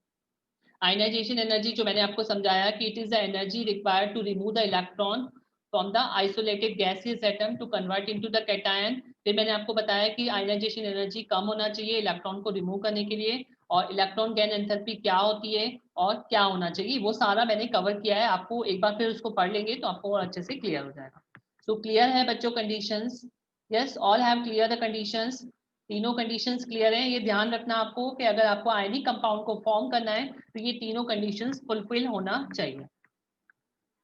आयनाइजेशन एनर्जी जो मैंने आपको समझाया कि it is the energy required to remove the electron from the isolated gaseous atom to convert into the cation. फिर मैंने आपको बताया कि आयनाइजेशन एनर्जी कम होना चाहिए इलेक्ट्रॉन को रिमूव करने के लिए, और इलेक्ट्रॉन गेन एंथैल्पी क्या होती है और क्या होना चाहिए, वो सारा मैंने कवर किया है। आपको एक बार फिर उसको पढ़ लेंगे तो आपको और अच्छे से क्लियर हो जाएगा। सो क्लियर है बच्चों conditions, yes all have clear the conditions. तीनों कंडीशंस क्लियर हैं। ये ध्यान रखना आपको कि अगर आपको आयनिक कंपाउंड को फॉर्म करना है तो ये तीनों कंडीशंस फुलफिल होना चाहिए।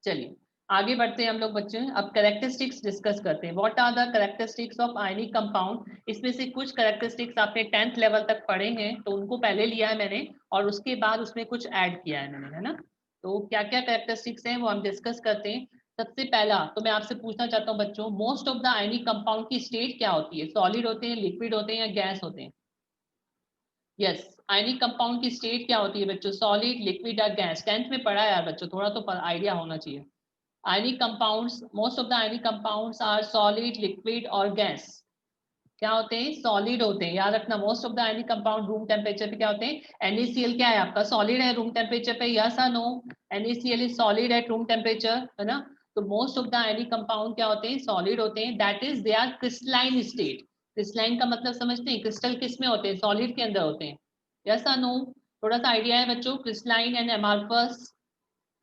चलिए आगे बढ़ते हैं हम लोग बच्चे, अब कैरेक्टरिस्टिक्स डिस्कस करते हैं। What are the characteristics of ionic compound. इसमें से कुछ कैरेक्टरिस्टिक्स आपने 10th लेवल तक पढ़े हैं तो उनको पहले लिया है मैंने, और उसके बाद उसमें कुछ ऐड किया है मैंने, है ना। तो क्या क्या कैरेक्टरिस्टिक्स हैं वो हम डिस्कस करते हैं। सबसे पहला तो मैं आपसे पूछना चाहता हूँ बच्चों, most of the ionic compound की स्टेट क्या होती है, सॉलिड होते हैं, लिक्विड होते हैं, या गैस होते हैं। यस, आयनिक कंपाउंड की स्टेट क्या होती है बच्चों, सॉलिड, लिक्विड या गैस। 10th में पढ़ा है यार बच्चों, थोड़ा तो आइडिया होना चाहिए। Ionic compounds, most of the ionic compounds are solid, liquid और गैस। क्या होते हैं, सॉलिड होते हैं। याद रखना most of the ionic compound room temperature पे क्या होते हैं, NaCl क्या है आपका, सॉलिड है रूम टेम्परेचर पे, यस और no. NaCl is solid at room temperature, है ना। तो most of the ionic compound क्या होते हैं, सॉलिड होते हैं, that is they are crystalline state. Crystalline का मतलब समझते हैं, क्रिस्टल किस में होते हैं, सॉलिड के अंदर होते हैं, यस और नो। थोड़ा सा आइडिया है बच्चों, crystalline and amorphous.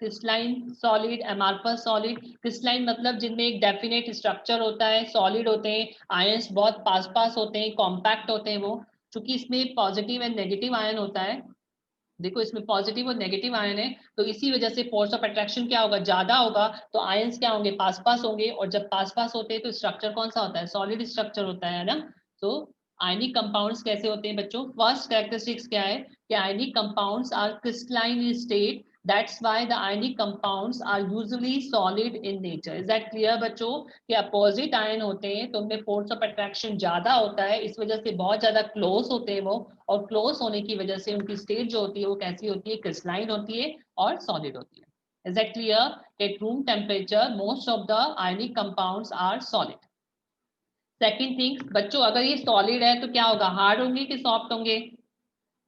Crystalline solid, amorphous solid. Crystalline मतलब जिनमें एक डेफिनेट स्ट्रक्चर होता है, सॉलिड होते हैं, आयंस बहुत पास पास होते हैं, कॉम्पैक्ट होते हैं वो। क्योंकि इसमें पॉजिटिव एंड नेगेटिव आयन होता है, देखो इसमें पॉजिटिव और नेगेटिव आयन है, तो इसी वजह से फोर्स ऑफ अट्रैक्शन क्या होगा, ज्यादा होगा, तो आयंस क्या होंगे, पास पास होंगे, और जब पास पास होते हैं तो स्ट्रक्चर कौन सा होता है, सॉलिड स्ट्रक्चर होता है ना। तो आयनिक कंपाउंड्स कैसे होते हैं बच्चों, फर्स्ट कैरेक्टरिस्टिक्स क्या है कि ionic compounds are crystalline in state, that's why the ionic compounds are usually solid in nature. Is that clear बच्चों, कि अपोजिट आयन होते हैं तो उनमें फोर्स ऑफ अट्रैक्शन ज्यादा होता है, इस वजह से बहुत ज्यादा क्लोज होते हैं वो, और क्लोज होने की वजह से उनकी स्टेट जो होती है वो कैसी होती है, क्रिस्टलाइन होती है और सॉलिड होती है। Is that clear, at room temperature most of the ionic compounds are solid. Second thing बच्चों, अगर ये सॉलिड है तो क्या होगा, हार्ड होंगे कि सॉफ्ट होंगे।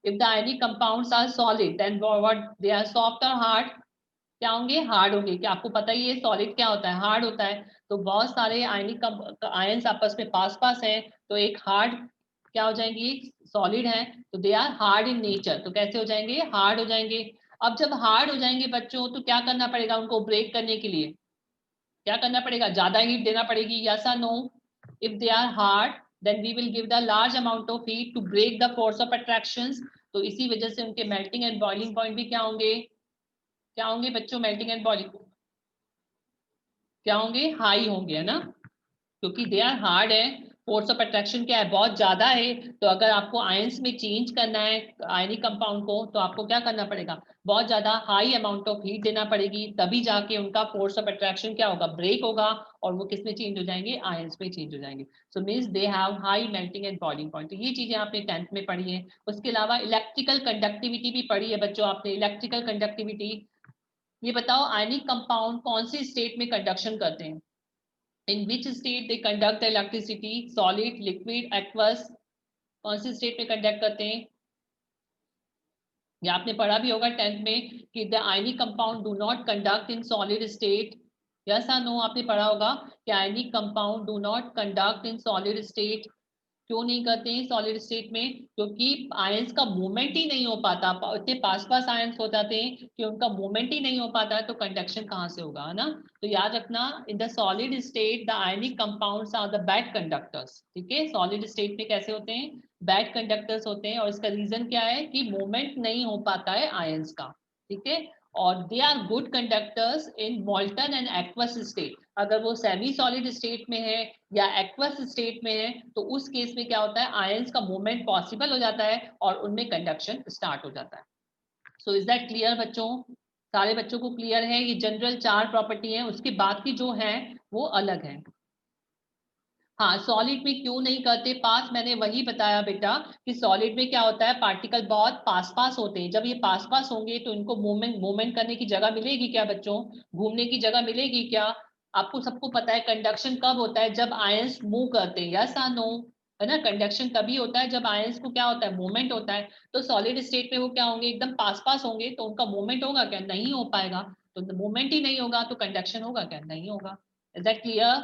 If the ionic compounds are solid then what they are, soft और हार्ड। क्या होंगे, हार्ड होंगे। क्या आपको पता ही है सॉलिड क्या होता है, हार्ड होता है। तो बहुत सारे आयनिक आयंस आपस में पास पास हैं, तो एक हार्ड क्या हो जाएंगे, सॉलिड है, तो they are hard in nature, तो कैसे हो जाएंगे, हार्ड हो जाएंगे। अब जब हार्ड हो जाएंगे बच्चों तो क्या करना पड़ेगा उनको ब्रेक करने के लिए, क्या करना पड़ेगा, ज्यादा हीट देना पड़ेगी, यस और no. If they are hard then we will give the large amount of heat to break the force of attractions. तो इसी वजह से उनके मेल्टिंग एंड बॉइलिंग पॉइंट भी क्या होंगे, क्या होंगे बच्चों मेल्टिंग एंड बॉइलिंग? क्या होंगे? हाई होंगे, है ना, क्योंकि दे आर हार्ड है। फोर्स ऑफ अट्रैक्शन क्या है? बहुत ज्यादा है। तो अगर आपको आयंस में चेंज करना है आयनिक कंपाउंड को, तो आपको क्या करना पड़ेगा? बहुत ज्यादा हाई अमाउंट ऑफ हीट देना पड़ेगी, तभी जाके उनका फोर्स ऑफ अट्रैक्शन क्या होगा? ब्रेक होगा, और वो किस में चेंज हो जाएंगे? आयंस में चेंज हो जाएंगे। So means they have high melting and boiling point. तो ये चीजें आपने 10th में पढ़ी है। उसके अलावा इलेक्ट्रिकल कंडक्टिविटी भी पढ़ी है बच्चों आपने। इलेक्ट्रिकल कंडक्टिविटी, ये बताओ आयनिक कंपाउंड कौन सी स्टेट में कंडक्शन करते हैं? In which state they conduct the electricity? Solid, liquid, aqueous? कौन सी स्टेट में कंडक्ट करते हैं? ये आपने पढ़ा भी होगा 10th में कि the ionic compound do not conduct in solid state. Yes और नो? आपने पढ़ा होगा कि आयनिक compound do not conduct in solid state. क्यों नहीं करते हैं सॉलिड स्टेट में? क्योंकि आयंस का मूवमेंट ही नहीं हो पाता, इतने पास पास आयंस हो जाते हैं कि उनका मूवमेंट ही नहीं हो पाता, तो कंडक्शन कहाँ से होगा, है ना? तो याद रखना, in the solid state the ionic compounds are the bad conductors. ठीक है, सॉलिड स्टेट में कैसे होते हैं? बैड कंडक्टर्स होते हैं। और इसका रीजन क्या है? कि मूवमेंट नहीं हो पाता है आयंस का। ठीक है, और they are good conductors in molten and aqueous state. अगर वो सेमी सॉलिड स्टेट में है या एक्वस स्टेट में है, तो उस केस में क्या होता है? आयंस का मूवमेंट पॉसिबल हो जाता है और उनमें कंडक्शन स्टार्ट हो जाता है। सो इज दैट क्लियर बच्चों? सारे बच्चों को क्लियर है? ये जनरल 4 प्रॉपर्टी है, उसके बाद की जो है वो अलग है। हाँ, सॉलिड में क्यों नहीं करते पास? मैंने वही बताया बेटा कि सॉलिड में क्या होता है? पार्टिकल बहुत पास पास होते हैं। जब ये पास पास होंगे तो इनको मूवमेंट करने की जगह मिलेगी क्या बच्चों? घूमने की जगह मिलेगी क्या? आपको सबको पता है कंडक्शन कब होता है? जब आयंस मूव करते हैं। यस और नो? है ना, कंडक्शन तभी होता है जब आयंस को क्या होता है? मूवमेंट होता है। तो सॉलिड स्टेट में वो क्या होंगे? एकदम पास पास होंगे, तो उनका मूवमेंट होगा क्या? नहीं हो पाएगा। तो मूवमेंट ही नहीं होगा तो कंडक्शन होगा क्या? नहीं होगा। Is that clear?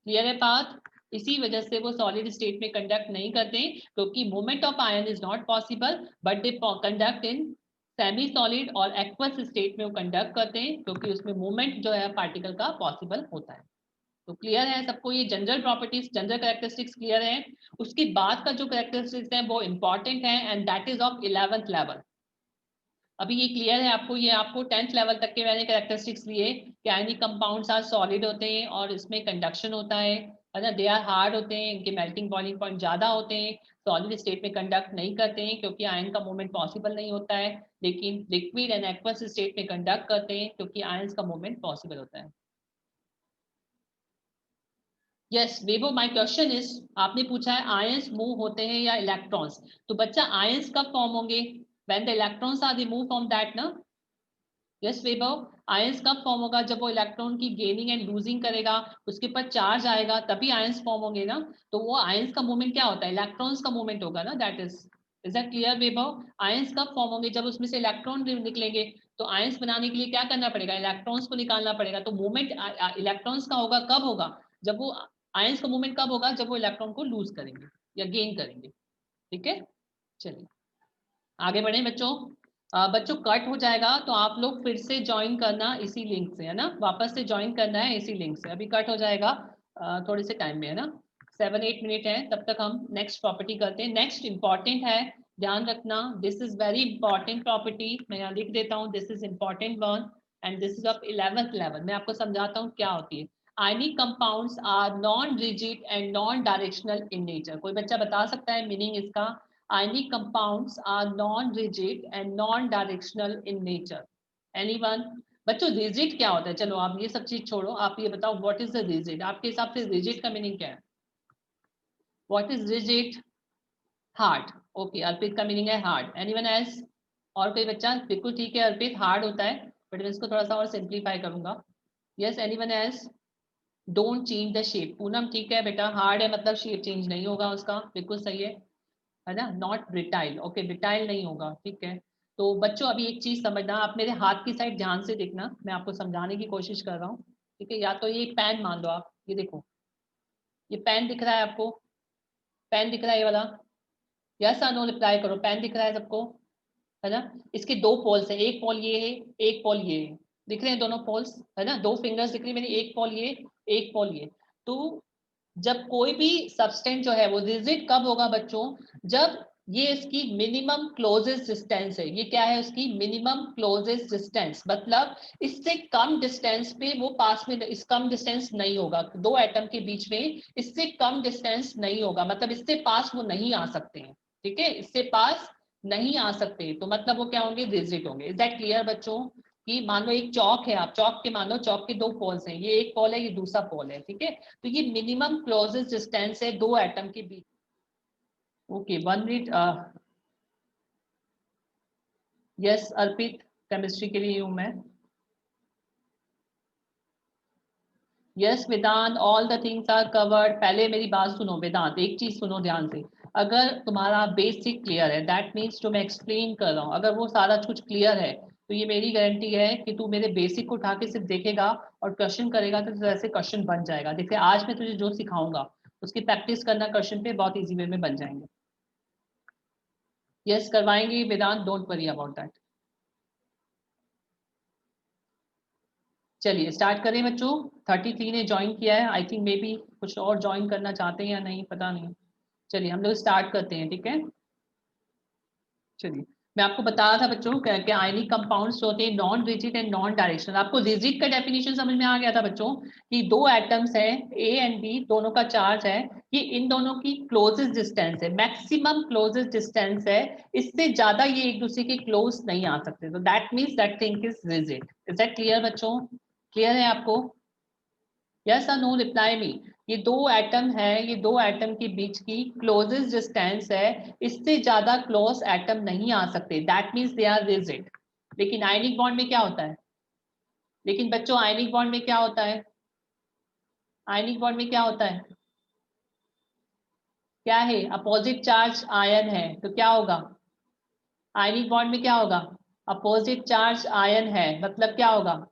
क्लियर है बात? इसी वजह से वो सॉलिड स्टेट में कंडक्ट नहीं करते, क्योंकि movement of ion is not possible, but they conduct in semi solid और एक्वस स्टेट में वो कंडक्ट करते हैं, क्योंकि उसमें मूवमेंट जो है पार्टिकल का पॉसिबल होता है। तो क्लियर है सबको? ये general properties, general characteristics clear है? उसके बाद का जो कैरेक्टरिस्टिक्स है वो इंपॉर्टेंट है, and that is of 11th level. अभी ये क्लियर है आपको? ये आपको 10th लेवल तक के मैंने कैरेक्टरिस्टिक्स लिए कि आयनिक कंपाउंड्स आर सॉलिड होते हैं और इसमें कंडक्शन होता है ना, दे आर हार्ड होते हैं, इनके मेल्टिंग बॉइलिंग पॉइंट ज्यादा होते हैं, सॉलिड स्टेट में कंडक्ट नहीं करते हैं क्योंकि आयन का मूवमेंट पॉसिबल नहीं होता है, लेकिन लिक्विड एंड एक्वस स्टेट में कंडक्ट करते हैं क्योंकि आयंस का मूवमेंट पॉसिबल होता है। Yes Weibo, my question is, आपने पूछा है आयंस मूव होते हैं या इलेक्ट्रॉन्स? तो बच्चा आयंस कब फॉर्म होंगे? When the electrons are remove from that ना। यस वैभव, आयंस कब फॉर्म होगा? जब वो इलेक्ट्रॉन की गेनिंग एंड लूजिंग करेगा, उसके ऊपर चार्ज आएगा, तभी आयंस फॉर्म होंगे ना। तो वो आयंस का मूवमेंट क्या होता है? इलेक्ट्रॉन्स का मूवमेंट होगा ना, that is that clear Vaibhav? Ions कब फॉर्म होंगे? जब उसमें से इलेक्ट्रॉन निकलेंगे। तो आयंस बनाने के लिए क्या करना पड़ेगा? इलेक्ट्रॉन्स को निकालना पड़ेगा। तो मूवमेंट इलेक्ट्रॉन्स का होगा कब होगा? जब वो आयंस का मूवमेंट कब होगा? जब वो इलेक्ट्रॉन को लूज करेंगे या गेन करेंगे। ठीक है, चलिए आगे बढ़े बच्चों। बच्चों कट हो जाएगा तो आप लोग फिर से ज्वाइन करना इसी लिंक से, है ना, वापस से ज्वाइन करना है इसी लिंक से। अभी कट हो जाएगा थोड़े से टाइम में, है ना, 7-8 मिनट है, तब तक हम नेक्स्ट प्रॉपर्टी करते हैं। नेक्स्ट इंपॉर्टेंट है, ध्यान रखना, this is very important property. मैं यहाँ लिख देता हूँ, this is important one and this is of 11th level. मैं आपको समझाता हूँ क्या होती है। Ionic compounds are non rigid and non directional in nature. कोई बच्चा बता सकता है मीनिंग इसका? Ionic compounds are non-rigid and non-directional in nature. Anyone? बच्चों रिजिड क्या होता है? चलो आप ये सब चीज छोड़ो, आप ये बताओ व्हाट इज द रिजिड? आपके हिसाब से रिजिड का मीनिंग क्या है? What is rigid? Hard. Okay, Arpit का मीनिंग है हार्ड। Anyone else? और कोई बच्चा? बिल्कुल ठीक है अर्पित, हार्ड होता है, बट मैं इसको थोड़ा सा और सिंप्लीफाई करूंगा। Yes, anyone else? Don't change the shape. Poonam ठीक है बेटा, हार्ड है मतलब शेप चेंज नहीं होगा उसका, बिल्कुल सही है ना। नॉट ब्रिटाइल, ओके ब्रिटाइल नहीं होगा, ठीक है। तो बच्चों अभी एक चीज समझना, आप मेरे हाथ की साइड ध्यान से देखना, मैं आपको समझाने की कोशिश कर रहा हूँ। ठीक है, या तो ये पेन मान लो आप, ये देखो, ये पेन दिख रहा है आपको? पेन दिख रहा है ये वाला? यस या नो रिप्लाई करो, पेन दिख रहा है सबको, है ना? इसके दो पोल्स है, एक पोल ये है, एक पोल ये है, दिख रहे हैं दोनों पोल्स, है ना, दो फिंगर्स दिख रही है मेरी, एक पोल ये, एक पोल ये। तो जब कोई भी सब्सटेंस जो है वो रिजिड कब होगा बच्चों? जब ये इसकी मिनिमम क्लोजेस्ट डिस्टेंस है। ये क्या है उसकी मिनिमम क्लोजेस्ट डिस्टेंस, मतलब इससे कम डिस्टेंस पे वो पास में, इस कम डिस्टेंस नहीं होगा दो एटम के बीच में, इससे कम डिस्टेंस नहीं होगा, मतलब इससे पास वो नहीं आ सकते हैं। ठीक है, इससे पास नहीं आ सकते, तो मतलब वो क्या होंगे, रिजिड होंगे। इज दैट क्लियर बच्चों? कि मान लो एक चौक है, आप चौक के मान लो चौक के दो पोल्स हैं, ये एक पोल है, ये दूसरा पोल है। ठीक है, तो ये मिनिमम क्लोजेस्ट डिस्टेंस है दो एटम के बीच। Okay 1 minute. Yes Arpit, chemistry के लिए हूं मैं। Yes Vedant, all the things are covered. पहले मेरी बात सुनो वेदांत, एक चीज सुनो ध्यान से। अगर तुम्हारा बेसिक क्लियर है, दैट मीन्स जो मैं एक्सप्लेन कर रहा हूँ, अगर वो सारा कुछ क्लियर है, तो ये मेरी गारंटी है कि तू मेरे बेसिक को उठा के सिर्फ देखेगा और क्वेश्चन करेगा, तो ऐसे क्वेश्चन बन जाएगा। देखिए आज मैं तुझे जो सिखाऊंगा उसकी प्रैक्टिस करना, क्वेश्चन पे बहुत ईजी वे में बन जाएंगे। यस करवाएंगे वेदांत, डोंट वरी अबाउट दैट। चलिए स्टार्ट करें बच्चों। 33 ने ज्वाइन किया है, आई थिंक मे बी कुछ और ज्वाइन करना चाहते हैं या नहीं पता नहीं। चलिए हम लोग स्टार्ट करते हैं, ठीक है। चलिए मैं आपको बता रहा था बच्चों कि आयनिक कंपाउंड्स होते हैं non rigid and non directional. आपको रिजिड का डेफिनेशन समझ में आ गया था बच्चों, कि दो एटम्स है ए एंड बी, दोनों का चार्ज है, कि इन दोनों की क्लोजेस्ट डिस्टेंस है, मैक्सिमम क्लोजेस्ट डिस्टेंस है, इससे ज्यादा ये एक दूसरे के क्लोज नहीं आ सकते, तो that means that thing is rigid. Is that clear बच्चों? क्लियर है आपको? यस और नो रिप्लाई मी। ये दो एटम है, ये दो एटम के बीच की क्लोजेस्ट डिस्टेंस है, इससे ज्यादा क्लोज एटम नहीं आ सकते, that means they are rigid. लेकिन आयनिक बॉन्ड में क्या होता है? लेकिन बच्चों आयनिक बॉन्ड में क्या होता है? आयनिक बॉन्ड में क्या होता है? क्या है? अपोजिट चार्ज आयन है, तो क्या होगा? आयनिक बॉन्ड में क्या होगा? अपोजिट चार्ज आयन है, मतलब क्या होगा?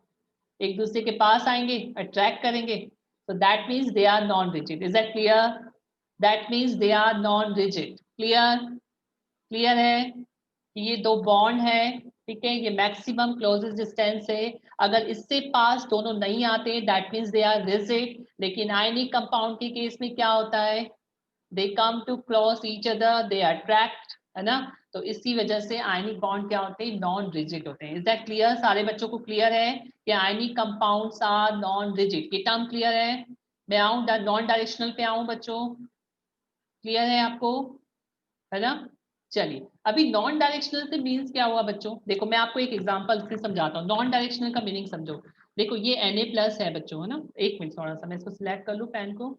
एक दूसरे के पास आएंगे, अट्रैक्ट करेंगे, so that means they are non rigid। is that clear? that means they are non rigid। clear? Clear है कि ये दो बॉन्ड है, ठीक है, ये मैक्सिमम क्लोजेस्ट डिस्टेंस है, अगर इससे पास दोनों नहीं आते that means they are rigid. लेकिन आयनिक कंपाउंड के केस में क्या होता है? They come to cross each other, they attract, है ना। तो इसी वजह से आयनिक बॉन्ड क्या होते हैं? नॉन रिजिड होते हैं। Is that clear? सारे बच्चों को क्लियर है कि ionic compounds are non rigid? ये टर्म क्लियर है? मैं आऊं नॉन डायरेक्शनल पे आऊं बच्चों, क्लियर है आपको? है ना। चलिए अभी नॉन डायरेक्शनल से मीन्स क्या हुआ बच्चों, देखो मैं आपको एक एग्जांपल से समझाता हूँ, नॉन डायरेक्शनल का मीनिंग समझो। देखो ये Na+ है बच्चों, है ना। एक मिनट थोड़ा सा मैं इसको सिलेक्ट कर लूँ पेन को।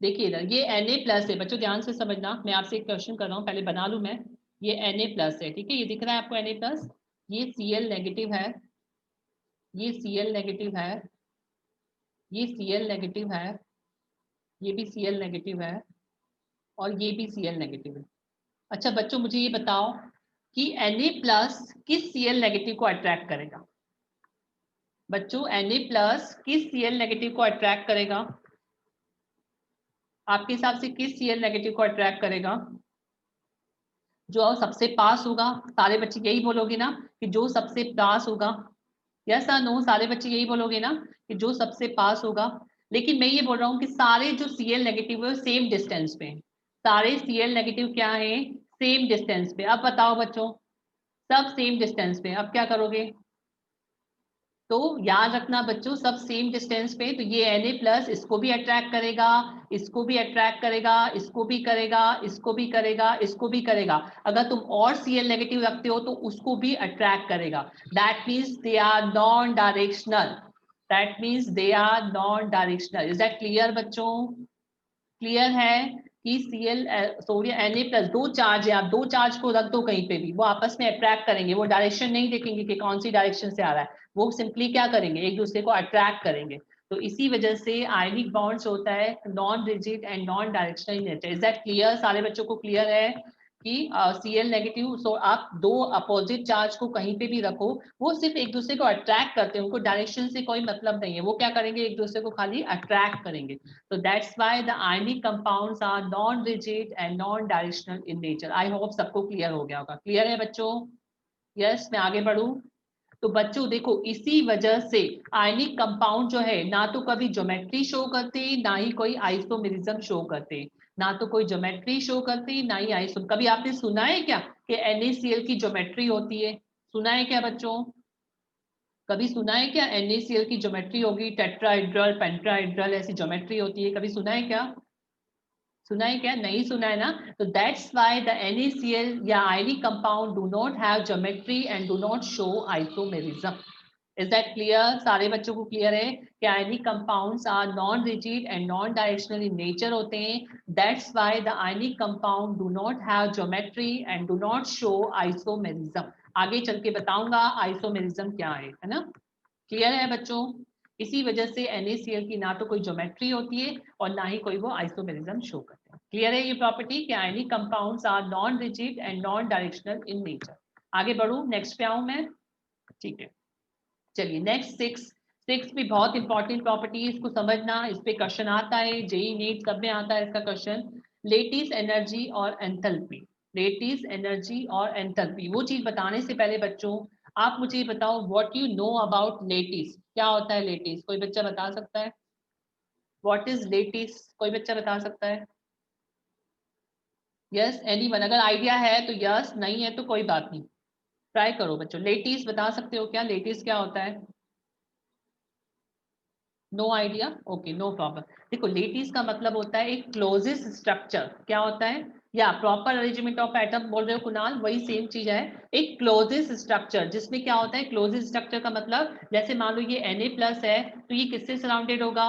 देखिए इधर ये Na+ है बच्चों, ध्यान से समझना, मैं आपसे एक क्वेश्चन कर रहा हूँ, पहले बना लूँ मैं। ये Na+ है, ठीक है, ये दिख रहा है आपको Na+, ये Cl नेगेटिव है, ये Cl नेगेटिव है, ये Cl नेगेटिव है, ये भी Cl नेगेटिव है, और ये भी Cl नेगेटिव है। अच्छा बच्चों मुझे ये बताओ कि Na+ किस Cl नेगेटिव को अट्रैक्ट करेगा? बच्चों Na+ किस Cl नेगेटिव को अट्रैक्ट करेगा? आपके हिसाब से किस Cl नेगेटिव को अट्रैक्ट करेगा? जो सबसे पास होगा। सारे बच्चे यही बोलोगे ना कि जो सबसे पास होगा? यस या नो? सारे बच्चे यही बोलोगे ना कि जो सबसे पास होगा। लेकिन मैं ये बोल रहा हूँ कि सारे जो Cl नेगेटिव है सेम डिस्टेंस पे हैं। सारे Cl नेगेटिव क्या है? सेम डिस्टेंस पे। अब बताओ बच्चों, सब सेम डिस्टेंस पे, अब क्या करोगे? तो याद रखना बच्चों, सब सेम डिस्टेंस पे, तो ये Na+ इसको भी अट्रैक्ट करेगा, इसको भी अट्रैक्ट करेगा, इसको भी करेगा, इसको भी करेगा, इसको भी करेगा। अगर तुम और Cl नेगेटिव रखते हो तो उसको भी अट्रैक्ट करेगा। That means they are non directional. That means they are non directional. Is that clear बच्चों? क्लियर है कि Na+, दो चार्ज है, आप दो चार्ज को रख दो कहीं पे भी, वो आपस में अट्रैक्ट करेंगे, वो डायरेक्शन नहीं देखेंगे कि कौन सी डायरेक्शन से आ रहा है, वो सिंपली क्या करेंगे? एक दूसरे को अट्रैक्ट करेंगे। तो इसी वजह से आयनिक बॉन्ड्स होता है non rigid and non directional nature. Is that clear? सारे बच्चों को क्लियर है कि Cl नेगेटिव, सो आप दो अपोजिट चार्ज को कहीं पे भी रखो, वो सिर्फ एक दूसरे को अट्रैक्ट करते हैं, उनको डायरेक्शन से कोई मतलब नहीं है, वो क्या करेंगे? एक दूसरे को खाली अट्रैक्ट करेंगे। So that's why the ionic compounds are non-rigid and non-directional in nature। I hope सबको क्लियर हो गया होगा। क्लियर है बच्चों? यस मैं आगे बढ़ूं? तो बच्चों देखो इसी वजह से आयनिक कंपाउंड जो है ना तो कभी ज्योमेट्री शो करते ना ही कोई आइसोमेरिज्म शो करते, ना तो कोई ज्योमेट्री शो करते ना ही आइसो। कभी आपने सुना है क्या कि NaCl की ज्योमेट्री होती है? सुना है क्या बच्चों? कभी सुना है क्या NaCl की ज्योमेट्री होगी टेट्राहेड्रल पेंटाहेड्रल ऐसी ज्योमेट्री होती है? कभी सुना है क्या? सुना है क्या? नहीं सुना है ना? तो दैट्स व्हाई द NaCl या ionic compound do not have geometry and do not show isomerism. Is that clear? सारे बच्चों को क्लियर है कि ionic compounds are non rigid and non directional in nature होते हैं। That's why the ionic compound do not have geometry and do not show isomerism. आगे चल के बताऊंगा आइसोमेरिज्म क्या है ना? क्लियर है बच्चों? इसी वजह से NaCl की ना तो कोई ज्योमेट्री होती है और ना ही कोई वो आइसोमेरिज्म शो करते हैं। क्लियर है ये प्रॉपर्टी कि ionic compounds are non rigid and non directional in nature. आगे बढ़ू, नेक्स्ट पे आऊं मैं। ठीक है, चलिए नेक्स्ट सिक्स भी बहुत इंपॉर्टेंट प्रॉपर्टी है, इसको समझना, इस पे क्वेश्चन आता है, जेई नीट सब में आता है इसका क्वेश्चन। लेटिस एनर्जी और एंथैल्पी। लेटिस एनर्जी और एंथैल्पी, वो चीज बताने से पहले बच्चों आप मुझे बताओ what you know about lattice. क्या होता है लेटिस? कोई बच्चा बता सकता है? What is lattice? कोई बच्चा बता सकता है? Yes anyone? अगर आइडिया है तो यस, नहीं है तो कोई बात नहीं, ट्राई करो बच्चों। लेटिस बता सकते हो क्या? लेटिस क्या होता है? No idea? Okay no problem. देखो लेटिस का मतलब होता है एक क्लोजेस्ट स्ट्रक्चर। क्या होता है? या प्रॉपर अरेंजमेंट ऑफ एटम बोल रहे हो कुणाल? वही सेम चीज है, एक क्लोजेस्ट स्ट्रक्चर जिसमें क्या होता है, क्लोजेस्ट स्ट्रक्चर का मतलब जैसे मान लो ये Na+ है तो ये किससे सराउंडेड होगा?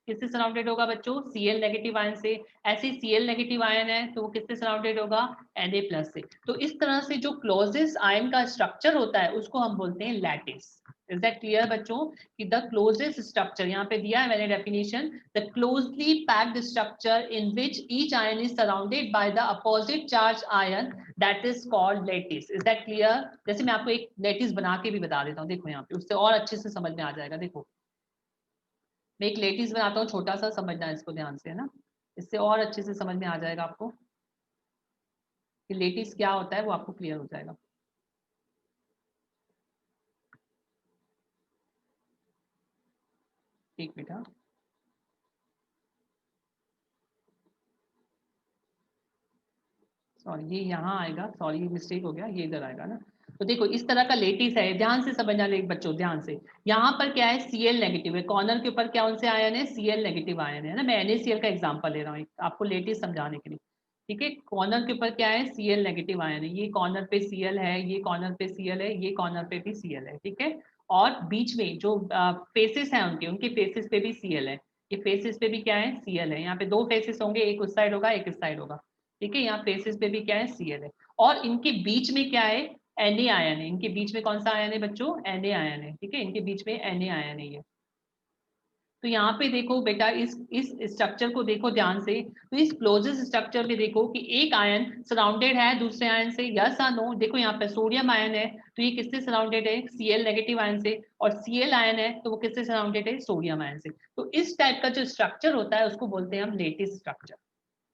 किससे सराउंडेड होगा बच्चों? Cl नेगेटिव आयन से। ऐसे Cl नेगेटिव आयन है तो वो किससे सराउंडेड होगा? Na+ से। तो इस तरह से जो क्लोजेस्ट आयन का स्ट्रक्चर होता है उसको हम बोलते हैं लैटिस। इज दैट क्लियर बच्चों? कि द क्लोजेस्ट स्ट्रक्चर, यहाँ पे दिया है मैंने definition, the closely packed structure in which each ion is surrounded by the opposite charge ion that is called lattice. Is that clear? जैसे मैं आपको एक लेटिस बना के भी बता देता हूँ, देखो यहाँ पे, उससे और अच्छे से समझ में आ जाएगा। देखो मैं एक लेटिस बनाता हूँ छोटा सा, समझना है इसको ध्यान से, है ना? इससे और अच्छे से समझ में आ जाएगा आपको कि लेटिस क्या होता है, वो आपको क्लियर हो जाएगा। एक बेटा, सॉरी ये यहाँ आएगा, सॉरी मिस्टेक हो गया, ये इधर आएगा ना। तो देखो इस तरह का लेटिस है, ध्यान से समझना ले बच्चों, ध्यान से। यहाँ पर क्या है, Cl नेगेटिव है, कॉर्नर के ऊपर क्या उनसे आयन है? Cl नेगेटिव आयन है ना। मैं NaCl का एग्जांपल ले रहा हूँ आपको लेटिस समझाने के लिए। ठीक है, कॉर्नर के ऊपर क्या है? Cl नेगेटिव आयन है, ये कॉर्नर पे Cl है, ये कॉर्नर पे Cl है, ये कॉर्नर पे भी Cl है। ठीक है, और बीच में जो फेसेस हैं उनके उनके फेसेस पे भी Cl है। ये फेसेस पे भी क्या है? Cl है। यहाँ पे दो फेसेस होंगे, एक उस साइड होगा एक इस साइड होगा। ठीक है, यहाँ फेसेस पे भी क्या है? Cl है। और इनके बीच में क्या है? Na आयन है। इनके बीच में कौन सा आयन है बच्चों? Na आयन है। ठीक है, इनके बीच में Na आयन है ये। तो यहाँ पे देखो बेटा, इस स्ट्रक्चर को देखो ध्यान से। तो इस क्लोजेस्ट स्ट्रक्चर में देखो कि एक आयन सराउंडेड है दूसरे आयन से, यस या नो? देखो यहाँ पे सोडियम आयन है तो ये किससे सराउंडेड है? Cl नेगेटिव आयन से। और Cl आयन है तो वो किससे सराउंडेड है? सोडियम आयन से। तो इस टाइप का जो स्ट्रक्चर होता है उसको बोलते हैं हम लेटिस स्ट्रक्चर।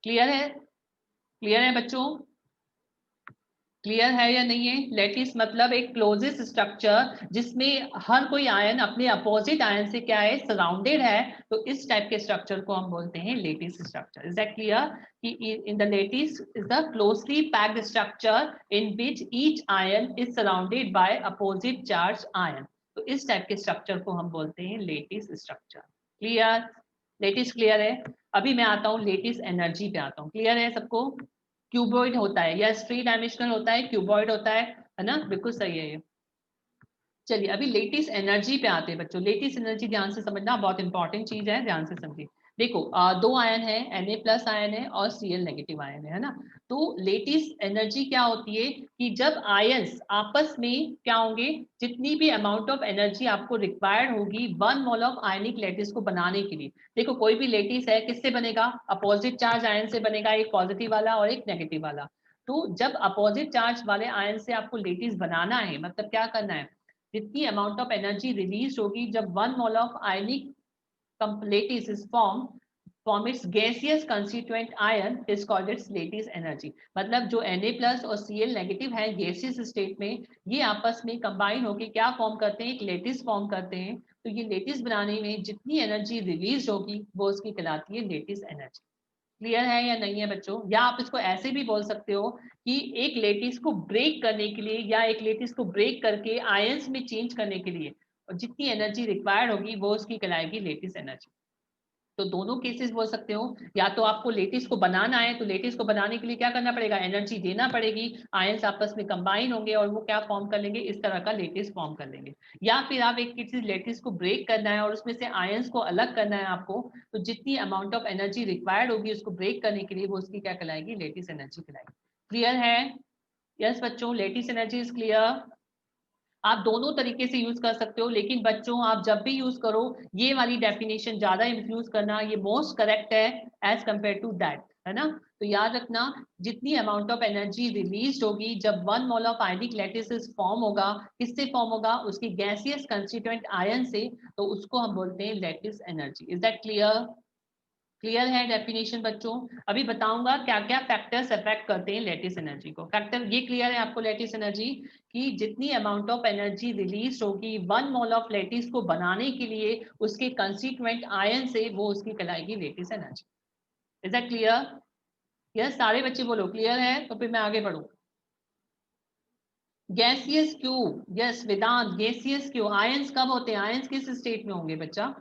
क्लियर है? क्लियर है बच्चों? क्लियर है या नहीं है? लेटिस मतलब एक क्लोजेस्ट स्ट्रक्चर जिसमें हर कोई आयन अपने अपोजिट आयन से क्या है? सराउंडेड है। तो इस टाइप के स्ट्रक्चर को हम बोलते हैं lattice structure. Is that clear? कि in the lattice is the closely packed structure in which each ion is surrounded by opposite charge ion. तो इस टाइप के स्ट्रक्चर को हम बोलते हैं lattice structure. Clear? Lattice clear है? अभी मैं आता हूँ लेटिस एनर्जी पे आता हूँ। क्लियर है सबको? क्यूबॉइड होता है या 3 डायमेंशनल होता है, क्यूबॉइड होता है ना? बिल्कुल सही है ये। चलिए अभी लेटिस एनर्जी पे आते हैं बच्चों। लेटिस एनर्जी ध्यान से समझना, बहुत इंपॉर्टेंट चीज है, ध्यान से समझिए। देखो दो आयन है, Na+ आयन है और Cl नेगेटिव आयन है ना। तो लेटिस एनर्जी क्या होती है कि जब आयंस आपस में क्या होंगे, जितनी भी अमाउंट ऑफ एनर्जी आपको रिक्वायर्ड होगी 1 मोल ऑफ आयनिक लेटिस को बनाने के लिए। देखो कोई भी लेटिस है किससे बनेगा? अपोजिट चार्ज आयन से बनेगा, एक पॉजिटिव वाला और एक नेगेटिव वाला। तो जब अपोजिट चार्ज वाले आयन से आपको लेटिस बनाना है, मतलब क्या करना है, जितनी अमाउंट ऑफ एनर्जी रिलीज होगी जब 1 mole of ionic lattice is form, from its gaseous constituent ion is called its lattice energy. मतलब जो Na+ और Cl नेगेटिव है गैसियस स्टेट में, ये आपस में कंबाइन होकर क्या फॉर्म करते हैं, एक लेटिस फॉर्म करते हैं। तो ये लेटिस बनाने में जितनी एनर्जी रिलीज होगी वो उसकी कहलाती है लेटिस एनर्जी। क्लियर है या नहीं है बच्चों? या आप इसको ऐसे भी बोल सकते हो कि एक लेटिस को ब्रेक करने के लिए या एक लेटिस को ब्रेक करके आयंस में चेंज करने के लिए जितनी एनर्जी रिक्वायर्ड होगी वो उसकी कहलाएगी लेटिस एनर्जी। तो दोनों केसेस बोल सकते हो, या तो आपको लेटिस को बनाना है तो लेटिस को बनाने के लिए क्या करना पड़ेगा, एनर्जी देना पड़ेगी, आयंस आपस में कंबाइन होंगे और वो क्या फॉर्म कर लेंगे, इस तरह का लेटिस फॉर्म कर लेंगे। या फिर आप एक किसी लेटिस को ब्रेक करना है और उसमें से आयंस को अलग करना है आपको, तो जितनी अमाउंट ऑफ एनर्जी रिक्वायर्ड होगी उसको ब्रेक करने के लिए वो उसकी क्या कहलाएगी, लेटिस एनर्जी कहलाएगी। क्लियर है? यस बच्चों, लेटिस एनर्जी इज क्लियर। आप दोनों तरीके से यूज कर सकते हो, लेकिन बच्चों आप जब भी यूज करो ये वाली डेफिनेशन ज्यादा यूज करना, ये मोस्ट करेक्ट है एज कंपेयर टू दैट, है ना। तो याद रखना, जितनी अमाउंट ऑफ एनर्जी रिलीज होगी जब 1 mole of ionic lattice form होगा, किससे फॉर्म होगा, उसकी गैसियस कंस्टिट्यूएंट आयन से, तो उसको हम बोलते हैं lattice energy. Is that clear? Clear है डेफिनेशन बच्चों? अभी बताऊंगा क्या क्या फैक्टर्स अफेक्ट करते हैं लेटिस एनर्जी को। फैक्टर ये क्लियर है आपको, लेटिस एनर्जी की जितनी अमाउंट ऑफ एनर्जी रिलीज होगी 1 मोल ऑफ लेटिस को बनाने के लिए उसके कंस्टिट्यूएंट आयन से, वो उसकी कहलाएगी lattice energy. Is that clear? Yes, सारे बच्चे बोलो क्लियर है। तो फिर मैं आगे बढ़ू। गैसियस क्यू, यस वेदांत, गैसियस क्यू, आयंस कब होते हैं, आयंस किस स्टेट में होंगे बच्चा,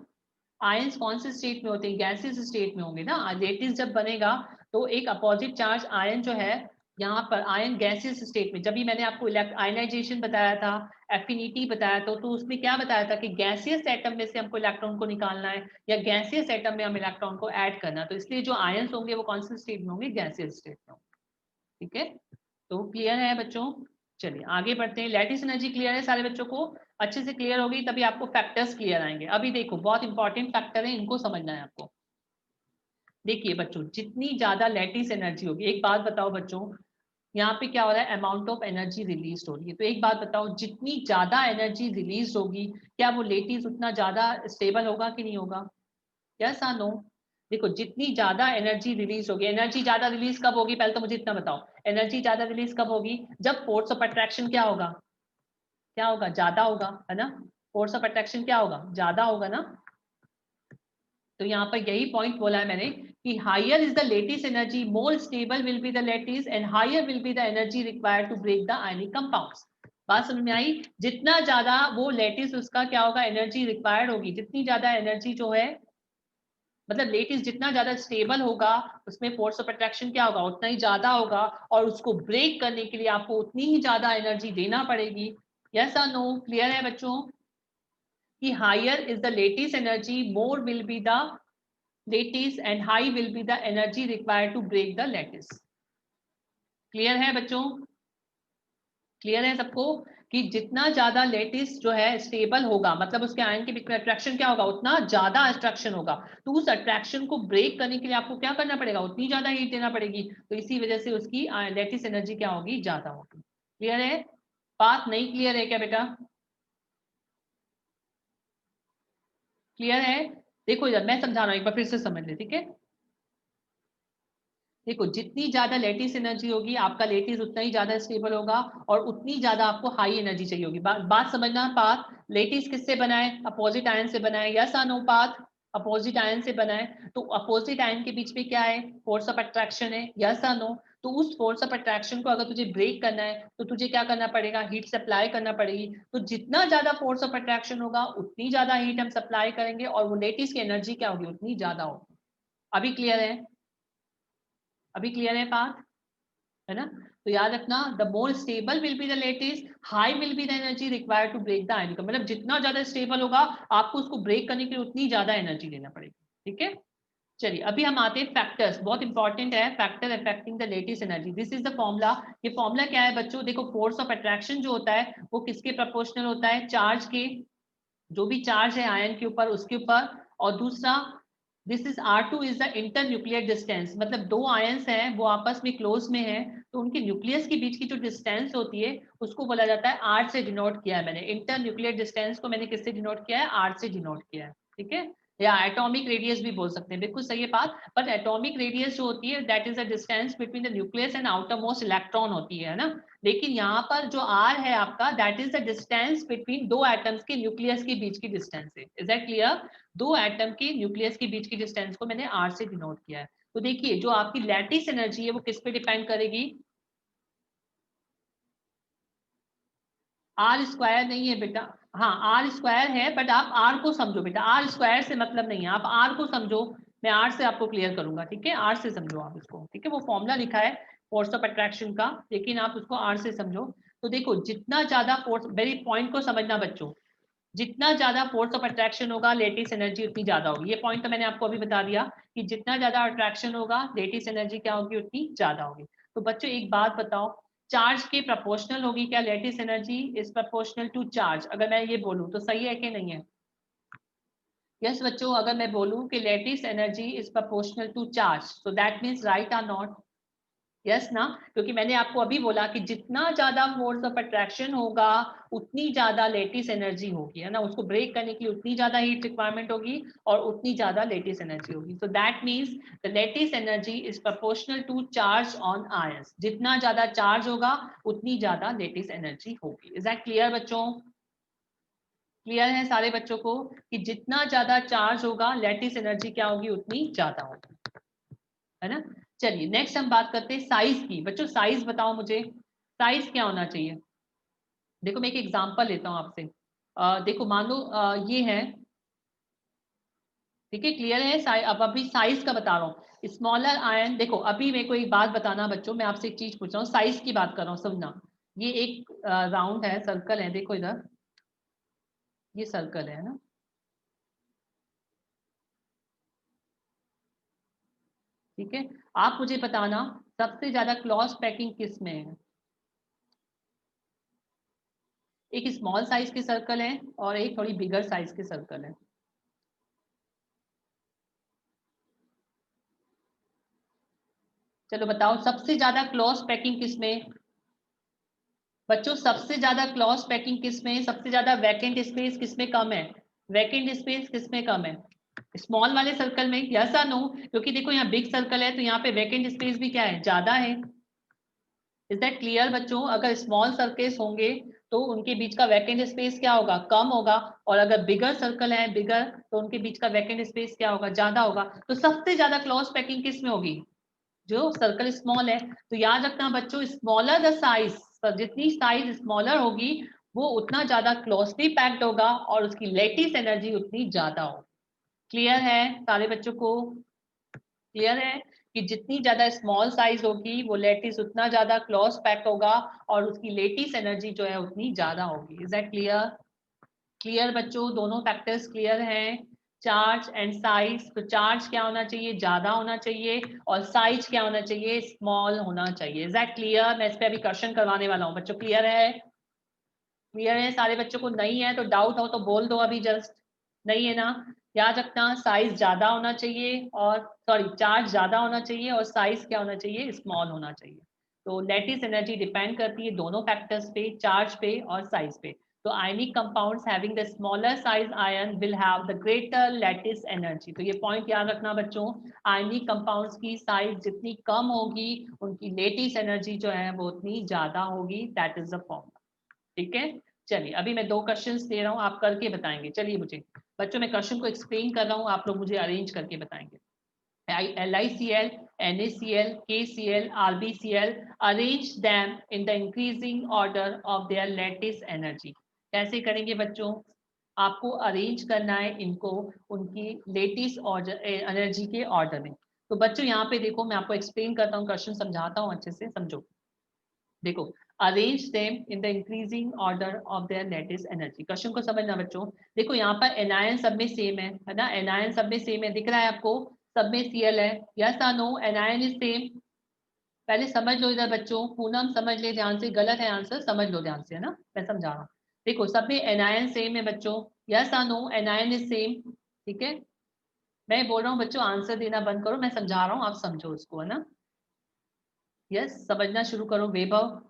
आयंस कौन से स्टेट में होते हैं, गैसियस स्टेट में होंगे ना। लेटिस जब बनेगा तो एक अपोजिट चार्ज आयन जो है यहाँ पर, आयन गैसियस स्टेट में, जब भी मैंने आपको आयनाइजेशन बताया था, एफिनिटी बताया था, तो उसमें क्या बताया था कि गैसियस एटम में से हमको इलेक्ट्रॉन को निकालना है या गैसियस एटम में हम इलेक्ट्रॉन को ऐड करना है। तो इसलिए जो आयंस होंगे वो कौन से स्टेट में होंगे, गैसियस स्टेट में होंगे। ठीक है, तो क्लियर है बच्चों? चलिए आगे बढ़ते हैं। लैटिस एनर्जी क्लियर है सारे बच्चों को? अच्छे से क्लियर होगी तभी आपको फैक्टर्स क्लियर आएंगे। अभी देखो बहुत इंपॉर्टेंट फैक्टर है, इनको समझना है आपको। देखिए बच्चों, जितनी ज्यादा लैटिस एनर्जी होगी, एक बात बताओ बच्चों, यहाँ पे क्या हो रहा है, अमाउंट ऑफ एनर्जी रिलीज हो रही है। तो एक बात बताओ, जितनी ज्यादा एनर्जी रिलीज होगी क्या वो लेटिस उतना ज्यादा स्टेबल होगा कि नहीं होगा? यस और नो? देखो जितनी ज्यादा एनर्जी रिलीज होगी, एनर्जी ज्यादा रिलीज कब होगी, पहले तो मुझे इतना बताओ, एनर्जी ज्यादा रिलीज कब होगी, जब फोर्स ऑफ अट्रैक्शन क्या होगा, क्या होगा, ज्यादा होगा, है ना। फोर्स ऑफ अट्रैक्शन क्या होगा, ज्यादा होगा ना। तो यहाँ पर यही पॉइंट बोला है मैंने कि higher is the lattice energy, more stable will be the lattice and higher will be the energy required to break the ionic compounds. बात समझ में आई? जितना ज्यादा वो लेटिस, उसका क्या होगा, एनर्जी रिक्वायर्ड होगी, जितनी ज्यादा एनर्जी जो है, मतलब लेटिस जितना ज्यादा स्टेबल होगा उसमें फोर्स ऑफ अट्रैक्शन क्या होगा, उतना ही ज्यादा होगा, और उसको ब्रेक करने के लिए आपको उतनी ही ज्यादा एनर्जी देना पड़ेगी। यस और नो? क्लियर है बच्चों कि higher is the lattice energy, more will be the lattice and high will be the energy required to break the lattice. Clear है बच्चों? क्लियर है सबको कि जितना ज्यादा लेटिस जो है स्टेबल होगा, मतलब उसके आयन के बीच में अट्रैक्शन क्या होगा, उतना ज्यादा अट्रैक्शन होगा, तो उस अट्रैक्शन को ब्रेक करने के लिए आपको क्या करना पड़ेगा, उतनी ज्यादा हीट देना पड़ेगी। तो इसी वजह से उसकी लेटिस एनर्जी क्या होगी, ज्यादा होगी। क्लियर है? बात नहीं क्लियर है क्या बेटा? क्लियर है? देखो जब मैं समझा रहा हूँ एक बार फिर से समझ ले, ठीक है। देखो जितनी ज्यादा लेटिस एनर्जी होगी, आपका लेटिस उतना ही ज्यादा स्टेबल होगा और उतनी ज्यादा आपको हाई एनर्जी चाहिए होगी। बात समझना। पाथ लेटिस किससे बना है, अपोजिट आयन से बना है, यस और नो? पाथ अपोजिट आयन से बना है, तो अपोजिट आयन के बीच में क्या है, फोर्स ऑफ अट्रैक्शन है, यस और नो? तो उस फोर्स ऑफ अट्रैक्शन को अगर तुझे ब्रेक करना है तो तुझे क्या करना पड़ेगा, हीट सप्लाई करना पड़ेगी। तो जितना ज्यादा फोर्स ऑफ अट्रैक्शन होगा उतनी ज्यादा हीट हम सप्लाई करेंगे और वो लेटिस की एनर्जी क्या होगी, उतनी ज्यादा होगी। अभी क्लियर है? अभी क्लियर है बात, है ना। तो याद रखना, the more stable will be the lattice, high will be the energy required to break the ion. मतलब जितना ज्यादा स्टेबल होगा आपको उसको ब्रेक करने के लिए उतनी ज्यादा एनर्जी देना पड़ेगी। ठीक है, चलिए अभी हम आते हैं फैक्टर्स, बहुत इंपॉर्टेंट है, factor affecting the lattice energy. This is the formula. ये फॉर्मूला क्या है बच्चों, देखो फोर्स ऑफ अट्रैक्शन जो होता है वो किसके प्रोपोर्शनल होता है, चार्ज के, जो भी चार्ज है आयन के ऊपर उसके ऊपर। और दूसरा, this is R2 is the inter nuclear distance, मतलब दो आयंस हैं वो आपस में क्लोज में है, तो उनके न्यूक्लियस के बीच की जो डिस्टेंस होती है उसको बोला जाता है, R से डिनोट किया है मैंने, इंटर न्यूक्लियर डिस्टेंस को मैंने किससे डिनोट किया है, R से डिनोट किया है। ठीक है, या एटॉमिक रेडियस भी बोल सकते हैं, बिल्कुल सही है बात। बट एटॉमिक रेडियस जो होती है that is the distance between the nucleus and outer most electron होती है ना। लेकिन यहाँ पर जो आर है आपका that is the distance between दो एटम्स के न्यूक्लियस के बीच की डिस्टेंस है। Is that clear? दो एटम के न्यूक्लियस के बीच की डिस्टेंस को मैंने आर से डिनोट किया है। तो देखिए जो आपकी लैटिस एनर्जी है वो किस पे डिपेंड करेगी? आर स्क्वायर नहीं है बेटा, हाँ आर स्क्वायर है बट आप आर को समझो बेटा, आर स्क्वायर से मतलब नहीं है, आप आर को समझो। मैं आर से आपको क्लियर करूंगा, ठीक है? आर से समझो आप इसको, ठीक है? वो फॉर्मूला लिखा है फोर्स ऑफ अट्रैक्शन का, लेकिन आप उसको आर से समझो। तो देखो जितना ज्यादा फोर्स, मेरी पॉइंट को समझना बच्चों, जितना ज्यादा फोर्स ऑफ अट्रैक्शन होगा लेटिस एनर्जी उतनी ज्यादा होगी। ये पॉइंट तो मैंने आपको अभी बता दिया कि जितना ज्यादा अट्रैक्शन होगा लेटिस एनर्जी क्या होगी, उतनी ज्यादा होगी। तो बच्चों एक बात बताओ, चार्ज के प्रोपोर्शनल होगी क्या lattice energy? Is proportional to charge. अगर मैं ये बोलूं तो सही है कि नहीं है? यस बच्चों, अगर मैं बोलूं कि lattice energy is proportional to charge, so that means right or not? Yes ना, क्योंकि मैंने आपको अभी बोला कि जितना ज्यादा फोर्स ऑफ अट्रैक्शन होगा उतनी ज्यादा लेटिस एनर्जी होगी, है ना? उसको ब्रेक करने के लिए उतनी ज्यादा हीट रिक्वायरमेंट होगी और उतनी ज्यादा लेटिस एनर्जी होगी। So that means the lattice energy is proportional to charge on ions. जितना ज्यादा चार्ज होगा उतनी ज्यादा लेटिस एनर्जी होगी। इज दैट क्लियर बच्चों? क्लियर है सारे बच्चों को कि जितना ज्यादा चार्ज होगा लेटिस एनर्जी क्या होगी, उतनी ज्यादा होगी, है ना? चलिए नेक्स्ट हम बात करते हैं साइज की। बच्चों साइज बताओ मुझे, साइज क्या होना चाहिए? देखो मैं एक एग्जांपल लेता हूँ आपसे। देखो मान लो ये है, ठीक है? क्लियर है? अब अभी साइज का बता रहा हूँ। स्मॉलर आयन, देखो अभी मेरे को एक बात बताना बच्चों, मैं आपसे एक चीज पूछ रहा हूँ, साइज की बात कर रहा हूँ, समझना। ये एक राउंड है, सर्कल है, देखो इधर ये सर्कल है ना? ठीक है, आप मुझे बताना सबसे ज्यादा क्लॉज पैकिंग किस में है? एक स्मॉल साइज के सर्कल है और एक थोड़ी बिगर साइज के सर्कल है। चलो बताओ सबसे ज्यादा क्लॉज पैकिंग किस में? बच्चों सबसे ज्यादा क्लॉज पैकिंग किस में? सबसे ज्यादा वैकेंट स्पेस किस में कम है? वैकेंट स्पेस किस में कम है? स्मॉल वाले सर्कल में? यस या नो? क्योंकि देखो यहाँ बिग सर्कल है तो यहाँ पे वैकेंट स्पेस भी क्या है, ज्यादा है। इज दैट क्लियर बच्चों? अगर स्मॉल सर्कल्स होंगे तो उनके बीच का वैकेंट स्पेस क्या होगा, कम होगा। और अगर बिगर सर्कल है, बिगर, तो उनके बीच का वैकेंट स्पेस क्या होगा, ज्यादा होगा। तो सबसे ज्यादा क्लॉज पैकिंग किस में होगी? जो सर्कल स्मॉल है। तो याद रखना बच्चों, स्मॉलर द साइज, जितनी साइज स्मॉलर होगी वो उतना ज्यादा क्लोजली पैक्ड होगा और उसकी लेटिस एनर्जी उतनी ज्यादा होगी। क्लियर है सारे बच्चों को? क्लियर है कि जितनी ज्यादा स्मॉल साइज होगी वो लेटिस उतना ज्यादा क्लोज पैक्ड होगा और उसकी लेटिस एनर्जी जो है उतनी ज्यादा होगी। Is that clear? क्लियर बच्चों, दोनों फैक्टर्स क्लियर हैं? चार्ज एंड साइज, तो चार्ज क्या होना चाहिए, ज्यादा होना चाहिए, और साइज क्या होना चाहिए, स्मॉल होना चाहिए। Is that clear? मैं इस पे अभी क्वेश्चन करवाने वाला हूँ बच्चों, क्लियर है? क्लियर है सारे बच्चों को? नहीं है तो डाउट हो तो बोल दो अभी जस्ट। नहीं है ना? याद रखना साइज ज्यादा होना चाहिए, और सॉरी चार्ज ज्यादा होना चाहिए और साइज क्या होना चाहिए, स्मॉल होना चाहिए। तो लेटिस एनर्जी डिपेंड करती है दोनों फैक्टर्स पे, चार्ज पे और साइज पे। तो ionic compounds having the smaller size ion will have the greater lattice energy. तो ये पॉइंट याद रखना बच्चों, आयनिक कंपाउंड्स की साइज जितनी कम होगी उनकी लेटिस एनर्जी जो है वो उतनी ज्यादा होगी। दैट इज द फॉर्मूला, ठीक है? चलिए अभी मैं दो क्वेश्चंस दे रहा हूँ, आप करके बताएंगे। चलिए मुझे बच्चों, मैं क्वेश्चन को एक्सप्लेन कर रहा हूँ, आप लोग मुझे अरेंज करके बताएंगे। LiCl, NaCl, KCl, RbCl, arrange them in the increasing order of their lattice energy। कैसे करेंगे बच्चों? आपको अरेंज करना है इनको उनकी लेटिस ऑर्डर एनर्जी के ऑर्डर में। तो बच्चों यहाँ पे देखो, मैं आपको एक्सप्लेन करता हूँ, क्वेश्चन समझाता हूँ, अच्छे से समझो। देखो, arrange them in the increasing order of their lattice energy. Question को समझना बच्चों। देखो यहाँ पर एनायन सब में सेम है ना? एनायन सब में सेम है, दिख रहा है आपको? सब में Cl है। यस या नो? Anion is same. पहले समझ लो इधर बच्चों, पूनम समझ ले ध्यान से, गलत है आंसर, समझ लो ध्यान से, है ना? मैं समझा रहा हूँ। देखो सब में एनायन सेम है बच्चों। यस या नो? एनायन इज सेम, ठीक है? मैं बोल रहा हूँ बच्चों आंसर देना बंद करो, मैं समझा रहा हूँ, आप समझो उसको, है ना? यस, समझना शुरू करो। वैभव,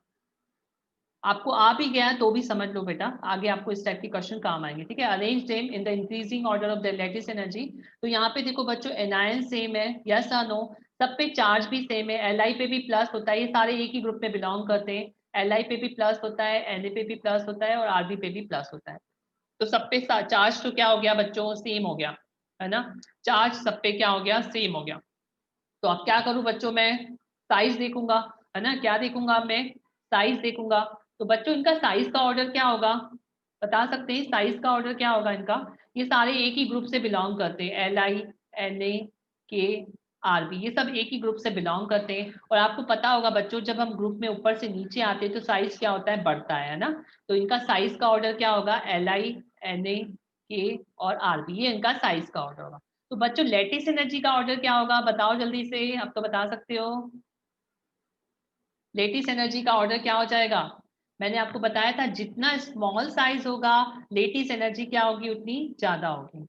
आपको आ भी गया तो भी समझ लो बेटा, आगे आपको इस टाइप के क्वेश्चन काम आएंगे, ठीक है। Arrange them in the increasing order of the lattice energy. तो यहाँ पे देखो बच्चों एनायन सेम है, यस और नो, सब पे चार्ज भी सेम है, Li पे भी प्लस होता है, ये सारे एक ही ग्रुप में बिलोंग करते हैं। Li पे भी प्लस होता है, Na पे भी प्लस होता है और Rb पे भी प्लस होता है। तो सब पे चार्ज तो क्या हो गया बच्चों, सेम हो गया, है ना। चार्ज सब पे क्या हो गया, सेम हो गया। तो अब क्या करूं बच्चों, मैं साइज देखूंगा, है ना, क्या देखूंगा मैं, साइज देखूंगा। तो बच्चों इनका साइज का ऑर्डर क्या होगा, बता सकते हैं साइज का ऑर्डर क्या होगा इनका। ये सारे एक ही ग्रुप से बिलोंग करते हैं, Li, Na, K, Rb, ये सब एक ही ग्रुप से बिलोंग करते हैं। और आपको पता होगा बच्चों, जब हम ग्रुप में ऊपर से नीचे आते हैं तो साइज क्या होता है, बढ़ता है ना। तो इनका साइज का ऑर्डर क्या होगा, Li, Na, K और Rb, ये इनका साइज का ऑर्डर होगा। तो बच्चों लेटिस एनर्जी का ऑर्डर क्या होगा, बताओ जल्दी से, आप तो बता सकते हो। लेटिस एनर्जी का ऑर्डर क्या हो जाएगा, मैंने आपको बताया था जितना स्मॉल साइज होगा लेटिस एनर्जी क्या होगी, उतनी ज्यादा होगी,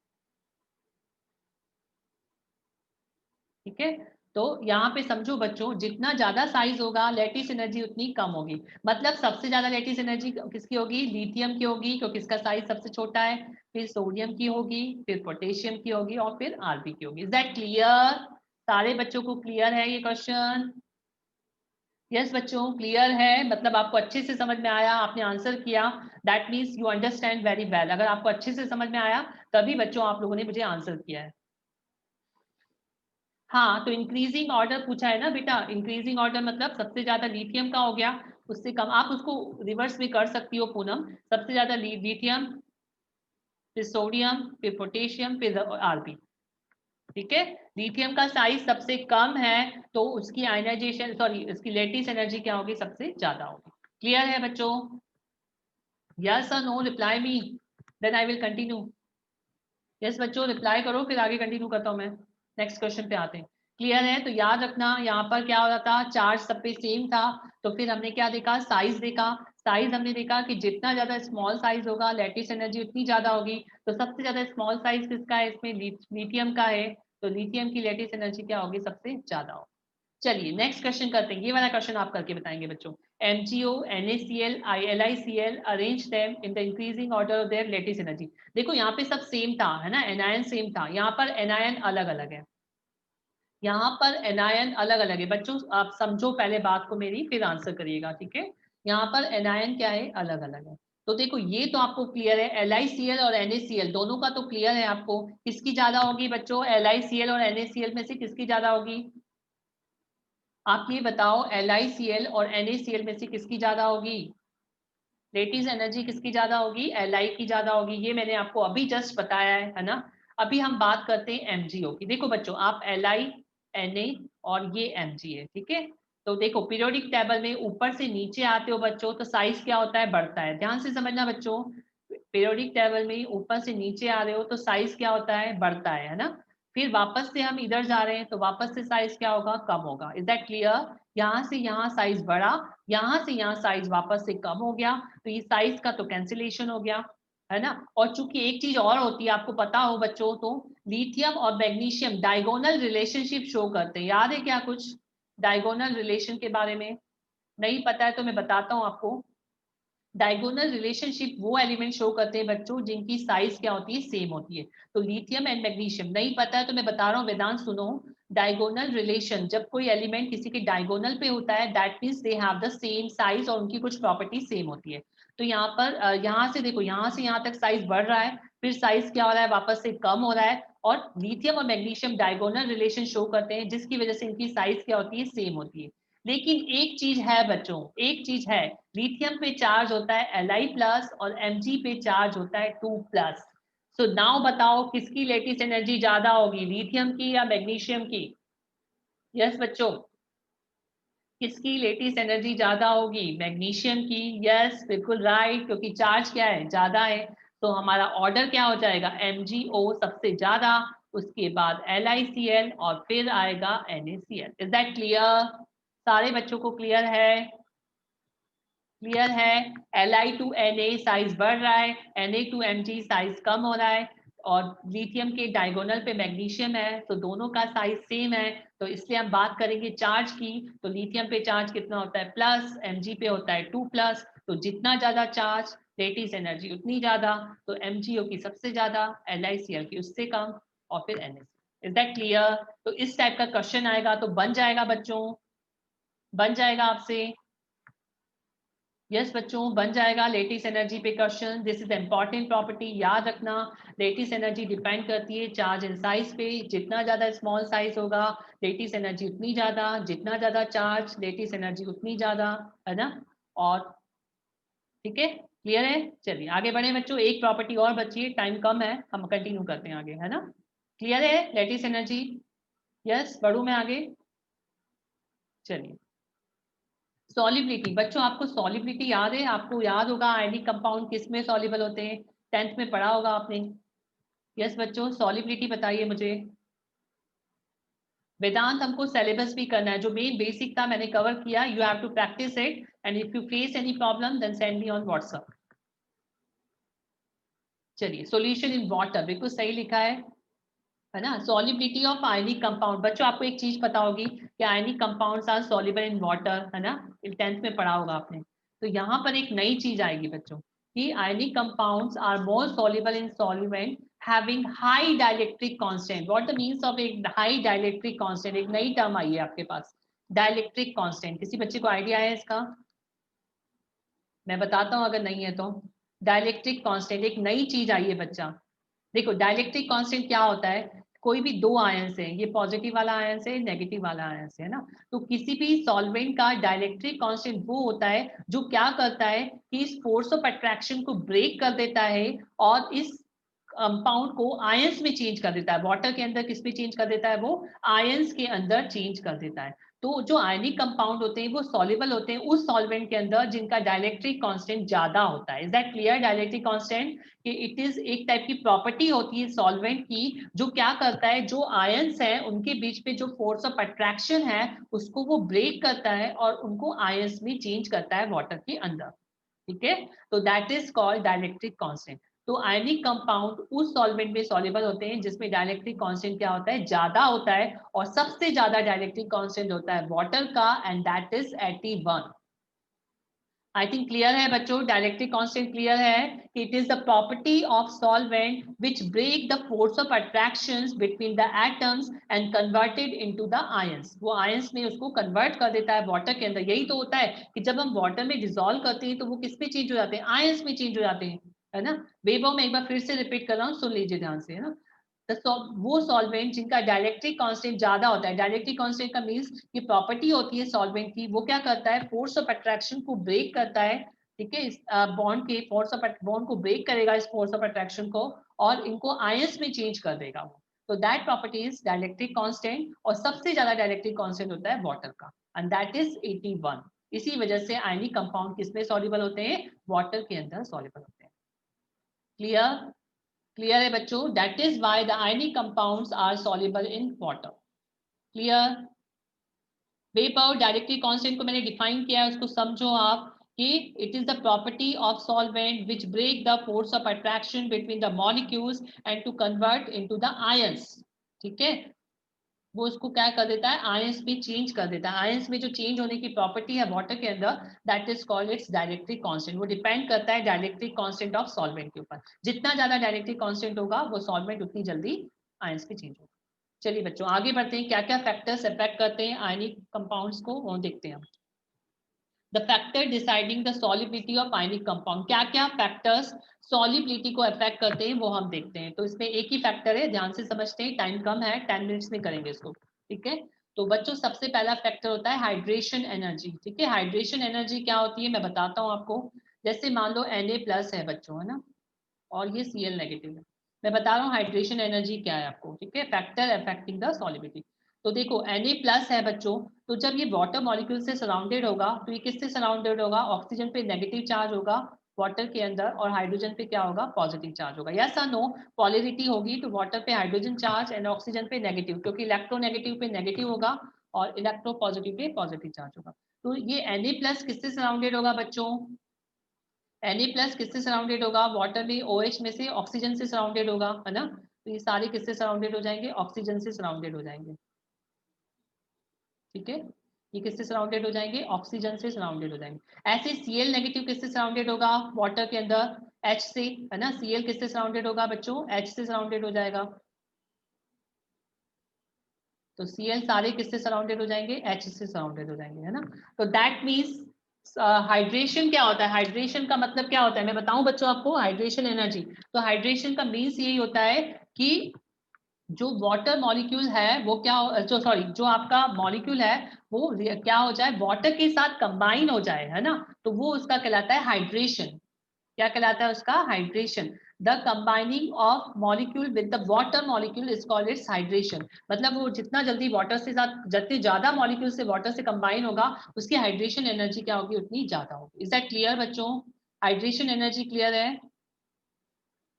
ठीक है। तो यहाँ पे समझो बच्चों, जितना ज्यादा साइज होगा लेटिस एनर्जी उतनी कम होगी। मतलब सबसे ज्यादा लेटिस एनर्जी किसकी होगी, लिथियम की होगी, क्योंकि इसका साइज सबसे छोटा है। फिर सोडियम की होगी, फिर पोटेशियम की होगी और फिर आरबी की होगी। इज दैट क्लियर, सारे बच्चों को क्लियर है ये क्वेश्चन। यस बच्चों क्लियर है, मतलब आपको अच्छे से समझ में आया, आपने आंसर किया, that means you understand very well. अगर आपको अच्छे से समझ में आया तभी बच्चों आप लोगों ने मुझे आंसर किया है। हाँ, तो इंक्रीजिंग ऑर्डर पूछा है ना बेटा, इंक्रीजिंग ऑर्डर मतलब सबसे ज्यादा लिथियम का हो गया, उससे कम, आप उसको रिवर्स भी कर सकती हो पूनम, सबसे ज्यादा लिथियम, फिर सोडियम, फिर पोटेशियम, फिर आरबी, ठीक है। लिथियम का साइज सबसे कम है तो उसकी आयनाइजेशन, सॉरी उसकी लेटिस एनर्जी क्या होगी, सबसे ज्यादा होगी। क्लियर है बच्चों, यस और no, reply me, then I will continue. Yes बच्चों रिप्लाई करो, फिर आगे कंटिन्यू करता हूँ मैं, नेक्स्ट क्वेश्चन पे आते हैं। क्लियर है, तो याद रखना यहाँ पर क्या हो रहा था, चार्ज सब पे सेम था, तो फिर हमने क्या देखा, साइज देखा। साइज हमने देखा कि जितना ज्यादा स्मॉल साइज होगा लेटिस एनर्जी उतनी ज्यादा होगी। तो सबसे ज्यादा स्मॉल साइज किसका है, इसमें लिथियम का है, तो लिथियम की लेटिस एनर्जी क्या होगी, सबसे ज्यादा होगी। चलिए नेक्स्ट क्वेश्चन करते हैं, ये वाला क्वेश्चन आप करके बताएंगे बच्चों। MgO, NaCl, LiCl, arrange them in the increasing order of their lattice energy. देखो यहाँ पे सब सेम था, है ना, एनायन सेम था, यहाँ पर एनायन अलग अलग है, यहाँ पर एनायन अलग अलग है बच्चों, आप समझो पहले बात को मेरी, फिर आंसर करिएगा, ठीक है। यहाँ पर एनायन क्या है, अलग अलग है। तो देखो ये तो आपको क्लियर है, LiCl और NaCl दोनों का तो क्लियर है आपको, किसकी ज्यादा होगी बच्चों, LiCl और NaCl में से किसकी ज्यादा होगी, आप ये बताओ, LiCl और NaCl में से किसकी ज्यादा होगी, लेटिस एनर्जी किसकी ज्यादा होगी, Li की ज्यादा होगी, ये मैंने आपको अभी जस्ट बताया है ना। अभी हम बात करते हैं MgO की। देखो बच्चों आप Li, Na और ये Mg है, ठीक है। तो देखो पीरियोडिक टेबल में ऊपर से नीचे आते हो बच्चों तो साइज क्या होता है, बढ़ता है, ध्यान से समझना बच्चों। पीरियोडिक टेबल में ऊपर से नीचे आ रहे हो तो साइज क्या होता है, बढ़ता है ना। फिर वापस से हम इधर जा रहे हैं तो वापस से साइज क्या होगा, कम होगा। इज दैट क्लियर, यहाँ से यहाँ साइज बढ़ा, यहाँ से यहाँ साइज वापस से कम हो गया, तो ये साइज का तो कैंसिलेशन हो गया, है ना। और चूंकि एक चीज और होती है, आपको पता हो बच्चों, तो लिथियम और मैग्नीशियम डायगोनल रिलेशनशिप शो करते हैं, याद है क्या कुछ डायगोनल रिलेशन के बारे में, नहीं पता है तो मैं बताता हूँ आपको। डायगोनल रिलेशनशिप वो एलिमेंट शो करते हैं बच्चों जिनकी साइज क्या होती है, सेम होती है। तो लिथियम एंड मैग्नीशियम, नहीं पता है तो मैं बता रहा हूँ, वेदांत सुनो। डायगोनल रिलेशन, जब कोई एलिमेंट किसी के डायगोनल पे होता है that means they have the same size और उनकी कुछ प्रॉपर्टी सेम होती है। तो यहाँ पर यहाँ से देखो, यहाँ से यहाँ तक साइज बढ़ रहा है, फिर साइज क्या हो रहा है, वापस से कम हो रहा है। और लिथियम और मैग्नीशियम डायगोनल रिलेशन शो करते हैं जिसकी वजह से इनकी साइज क्या होती है, सेम होती है। लेकिन एक चीज है बच्चों, एक चीज है, लिथियम पे चार्ज होता है Li प्लस और Mg पे चार्ज होता है 2 प्लस। सो नाउ बताओ किसकी लेटिस एनर्जी ज्यादा होगी, लिथियम की या मैग्नीशियम की। यस बच्चों, किसकी लेटिस एनर्जी ज्यादा होगी, मैग्नीशियम की, यस बिल्कुल राइट, क्योंकि चार्ज क्या है, ज्यादा है। तो हमारा ऑर्डर क्या हो जाएगा, MgO सबसे ज्यादा, उसके बाद LiCl और फिर आएगा NaCl। इज दैट क्लियर, सारे बच्चों को क्लियर है, क्लियर है। Li टू Na साइज बढ़ रहा है, Na टू Mg साइज कम हो रहा है, और लिथियम के डायगोनल पे मैग्नीशियम है तो दोनों का साइज सेम है। तो इसलिए हम बात करेंगे चार्ज की, तो लिथियम पे चार्ज कितना होता है, प्लस, Mg पे होता है 2 प्लस, तो जितना ज्यादा चार्ज लेटिस एनर्जी उतनी ज्यादा, तो MgO की सबसे ज्यादा, LiCl की उससे कम, और फिर NaCl। Is that clear? तो इस टाइप का क्वेश्चन आएगा तो बन जाएगा बच्चों, बन जाएगा आपसे। यस बच्चों, बन जाएगा लेटिस एनर्जी पे question. This is important property, याद रखना। लेटिस एनर्जी डिपेंड करती है चार्ज एंड साइज पे। जितना ज्यादा स्मॉल साइज होगा लेटिस एनर्जी उतनी ज्यादा, जितना ज्यादा चार्ज लेटिस एनर्जी उतनी ज्यादा, है ना? और ठीक है, क्लियर है? चलिए आगे बढ़े बच्चों, एक प्रॉपर्टी और बची है, टाइम कम है, हम कंटिन्यू करते हैं आगे, है ना? क्लियर है लेटिस एनर्जी? यस, बढ़ू मैं आगे? चलिए, सॉलिबिलिटी बच्चों, आपको सॉलिबिलिटी याद है? आपको याद होगा आयनिक कंपाउंड किस में सॉल्युबल होते हैं, 10th में पढ़ा होगा आपने। यस बच्चों, सॉलिबिलिटी बताइए मुझे। वेदांत हमको सिलेबस भी करना है, जो मेन बेसिक था मैंने कवर किया। You have to practice it, and if you face any problem then send me on WhatsApp. चलिए, सॉल्यूशन इन वाटर, बिल्कुल सही लिखा है ना? सॉलिबिलिटी ऑफ आयनिक कंपाउंड, बच्चों आपको एक चीज पता होगी कि ionic compounds are soluble in water, है ना? 10th में पढ़ा होगा आपने। तो यहाँ पर एक नई चीज आएगी बच्चों कि ionic compounds are more soluble in solvent having high dielectric constant. What the means of एक हाई डाइलेक्ट्रिक कांस्टेंट? एक नई टर्म आई है आपके पास, डाइलेक्ट्रिक कांस्टेंट। किसी बच्चे को आइडिया है इसका? मैं बताता हूँ अगर नहीं है तो। डाइलेक्ट्रिक कांस्टेंट एक नई चीज आई है बच्चा। देखो, डाइलेक्ट्रिक कांस्टेंट क्या होता है? कोई भी दो आयन है, ये पॉजिटिव वाला आयन है, नेगेटिव वाला आयन है ना? तो किसी भी सॉल्वेंट का डाइलेक्ट्रिक कांस्टेंट वो होता है जो क्या करता है कि इस फोर्स ऑफ अट्रैक्शन को ब्रेक कर देता है और इस कंपाउंड को आयंस में चेंज कर देता है। वाटर के अंदर किस में चेंज कर देता है? वो आयंस के अंदर चेंज कर देता है। तो जो आयनिक कंपाउंड होते हैं वो सॉल्युबल होते हैं उस सॉल्वेंट के अंदर जिनका डाइलेक्ट्रिक कांस्टेंट ज्यादा होता है। Is that clear? Dielectric constant कि इट इज एक टाइप की प्रॉपर्टी होती है सॉल्वेंट की, जो क्या करता है, जो आयंस है उनके बीच में जो फोर्स ऑफ अट्रैक्शन है उसको वो ब्रेक करता है और उनको आयंस में चेंज करता है वाटर के अंदर। ठीक है, तो that is called dielectric constant. तो आयनिक कंपाउंड उस सॉल्वेंट में सॉल्युबल होते हैं जिसमें डाइलेक्ट्रिक कांस्टेंट क्या होता है? ज्यादा होता है, और सबसे ज्यादा डाइलेक्ट्रिक कांस्टेंट होता है वाटर का, and that is 81। I think clear है बच्चों? डाइलेक्ट्रिक कांस्टेंट क्लियर है कि it is the property of solvent which break the force of attractions between the atoms and converted into the ions. वो आयंस में उसको कन्वर्ट कर देता है वाटर के अंदर। यही तो होता है कि जब हम वाटर में डिसॉल्व करते हैं तो वो किस में चेंज हो जाते हैं? आयंस में चेंज हो जाते हैं, है ना? वेबो में एक बार फिर से रिपीट कर रहा हूँ, सुन लीजिए ध्यान से, है ना? वो सॉल्वेंट जिनका डाइलेक्ट्रिक कांस्टेंट ज्यादा होता है, डाइलेक्ट्रिक कांस्टेंट का मींस ये प्रॉपर्टी होती है सॉल्वेंट की, वो क्या करता है? फोर्स ऑफ अट्रैक्शन को ब्रेक करता है। ठीक है, इस बॉन्ड के फोर्स ऑफ बॉन्ड को ब्रेक करेगा, इस फोर्स ऑफ अट्रैक्शन को, और इनको आयंस में चेंज कर देगा वो। तो that property is dielectric constant, और सबसे ज्यादा डाइलेक्ट्रिक कांस्टेंट होता है वाटर का, एंड दैट इज 81। इसी वजह से आयनिक कंपाउंड किसमें सॉल्युबल होते हैं? वाटर के अंदर सॉल्युबल होते हैं। क्लियर? क्लियर है बच्चों? That is why the ionic compounds are soluble in water. Clear? Vapour directly constant को मैंने डिफाइन किया है, उसको समझो आप कि it is the property of solvent which break the force of attraction between the molecules and to convert into the ions. ठीक है, वो उसको क्या कर देता है? आयंस में चेंज कर देता है। आयंस में जो चेंज होने की प्रॉपर्टी है वाटर के अंदर, that is called it's dielectric constant. वो डिपेंड करता है डाइलेक्ट्रिक कांस्टेंट ऑफ सॉल्वेंट के ऊपर। जितना ज्यादा डाइलेक्ट्रिक कांस्टेंट होगा वो सॉल्वेंट उतनी जल्दी आयंस में चेंज होगा। चलिए बच्चों आगे बढ़ते हैं, क्या क्या फैक्टर्स अफेक्ट करते हैं आयनिक कंपाउंड्स को, वो देखते हैं हम। The factor deciding the solubility of ionic compound, क्या क्या फैक्टर्स सॉल्युबिलिटी को अफेक्ट करते हैं वो हम देखते हैं। तो इसमें एक ही फैक्टर है, ध्यान से समझते हैं, टाइम कम है, 10 मिनट्स में करेंगे इसको। ठीक है, तो बच्चों सबसे पहला फैक्टर होता है हाइड्रेशन एनर्जी। ठीक है, हाइड्रेशन एनर्जी क्या होती है मैं बताता हूँ आपको। जैसे मान लो Na+ है बच्चों, है ना, और ये Cl- है। मैं बता रहा हूँ हाइड्रेशन एनर्जी क्या है आपको। ठीक है, फैक्टर अफेक्टिंग द सॉल्युबिलिटी। तो देखो Na+ है बच्चों, तो जब ये वाटर मॉलिक्यूल से सराउंडेड होगा तो ये किससे सराउंडेड होगा? ऑक्सीजन पे नेगेटिव चार्ज होगा वाटर के अंदर, और हाइड्रोजन पे क्या होगा? पॉजिटिव चार्ज होगा। यस और नो? पॉलरिटी होगी, तो वाटर पे हाइड्रोजन चार्ज एंड ऑक्सीजन पे नेगेटिव, क्योंकि इलेक्ट्रोनेगेटिव पे नेगेटिव होगा और electro positive pay positive charge होगा। तो ये Na+ किससे सराउंडेड होगा बच्चों? Na+ किससे सराउंडेड होगा? वाटर में OH में से ऑक्सीजन से सराउंडेड होगा, है ना? तो ये सारे किससे सराउंडेड हो जाएंगे? ऑक्सीजन से सराउंडेड हो जाएंगे। ठीक है, ये किससे सराउंडेड हो जाएंगे? ऑक्सीजन से सराउंडेड हो जाएंगे। ऐसे Cl नेगेटिव किससे सराउंडेड होगा? वाटर के अंदर H से, है ना। Cl किससे सराउंडेड होगा बच्चों? H से सराउंडेड हो जाएगा। तो Cl सारे किससे सराउंडेड हो जाएंगे? H से सराउंडेड हो जाएंगे, है ना। तो दैट मीन्स हाइड्रेशन क्या होता है? हाइड्रेशन का मतलब क्या होता है मैं बताऊं बच्चों आपको? हाइड्रेशन एनर्जी, तो हाइड्रेशन का मीन्स यही होता है कि जो वाटर मॉलिक्यूल है वो क्या जो सॉरी जो आपका मॉलिक्यूल है वो क्या हो जाए? वाटर के साथ कंबाइन हो जाए, है ना। तो वो उसका कहलाता है हाइड्रेशन। क्या कहलाता है उसका? Hydration. The combining of molecule with the water molecule is called it's hydration. मतलब वो जितना जल्दी वाटर से साथ, जितने ज्यादा मॉलिक्यूल से वाटर से कंबाइन होगा उसकी हाइड्रेशन एनर्जी क्या होगी? उतनी ज्यादा होगी। इज दैट क्लियर बच्चों? हाइड्रेशन एनर्जी क्लियर है?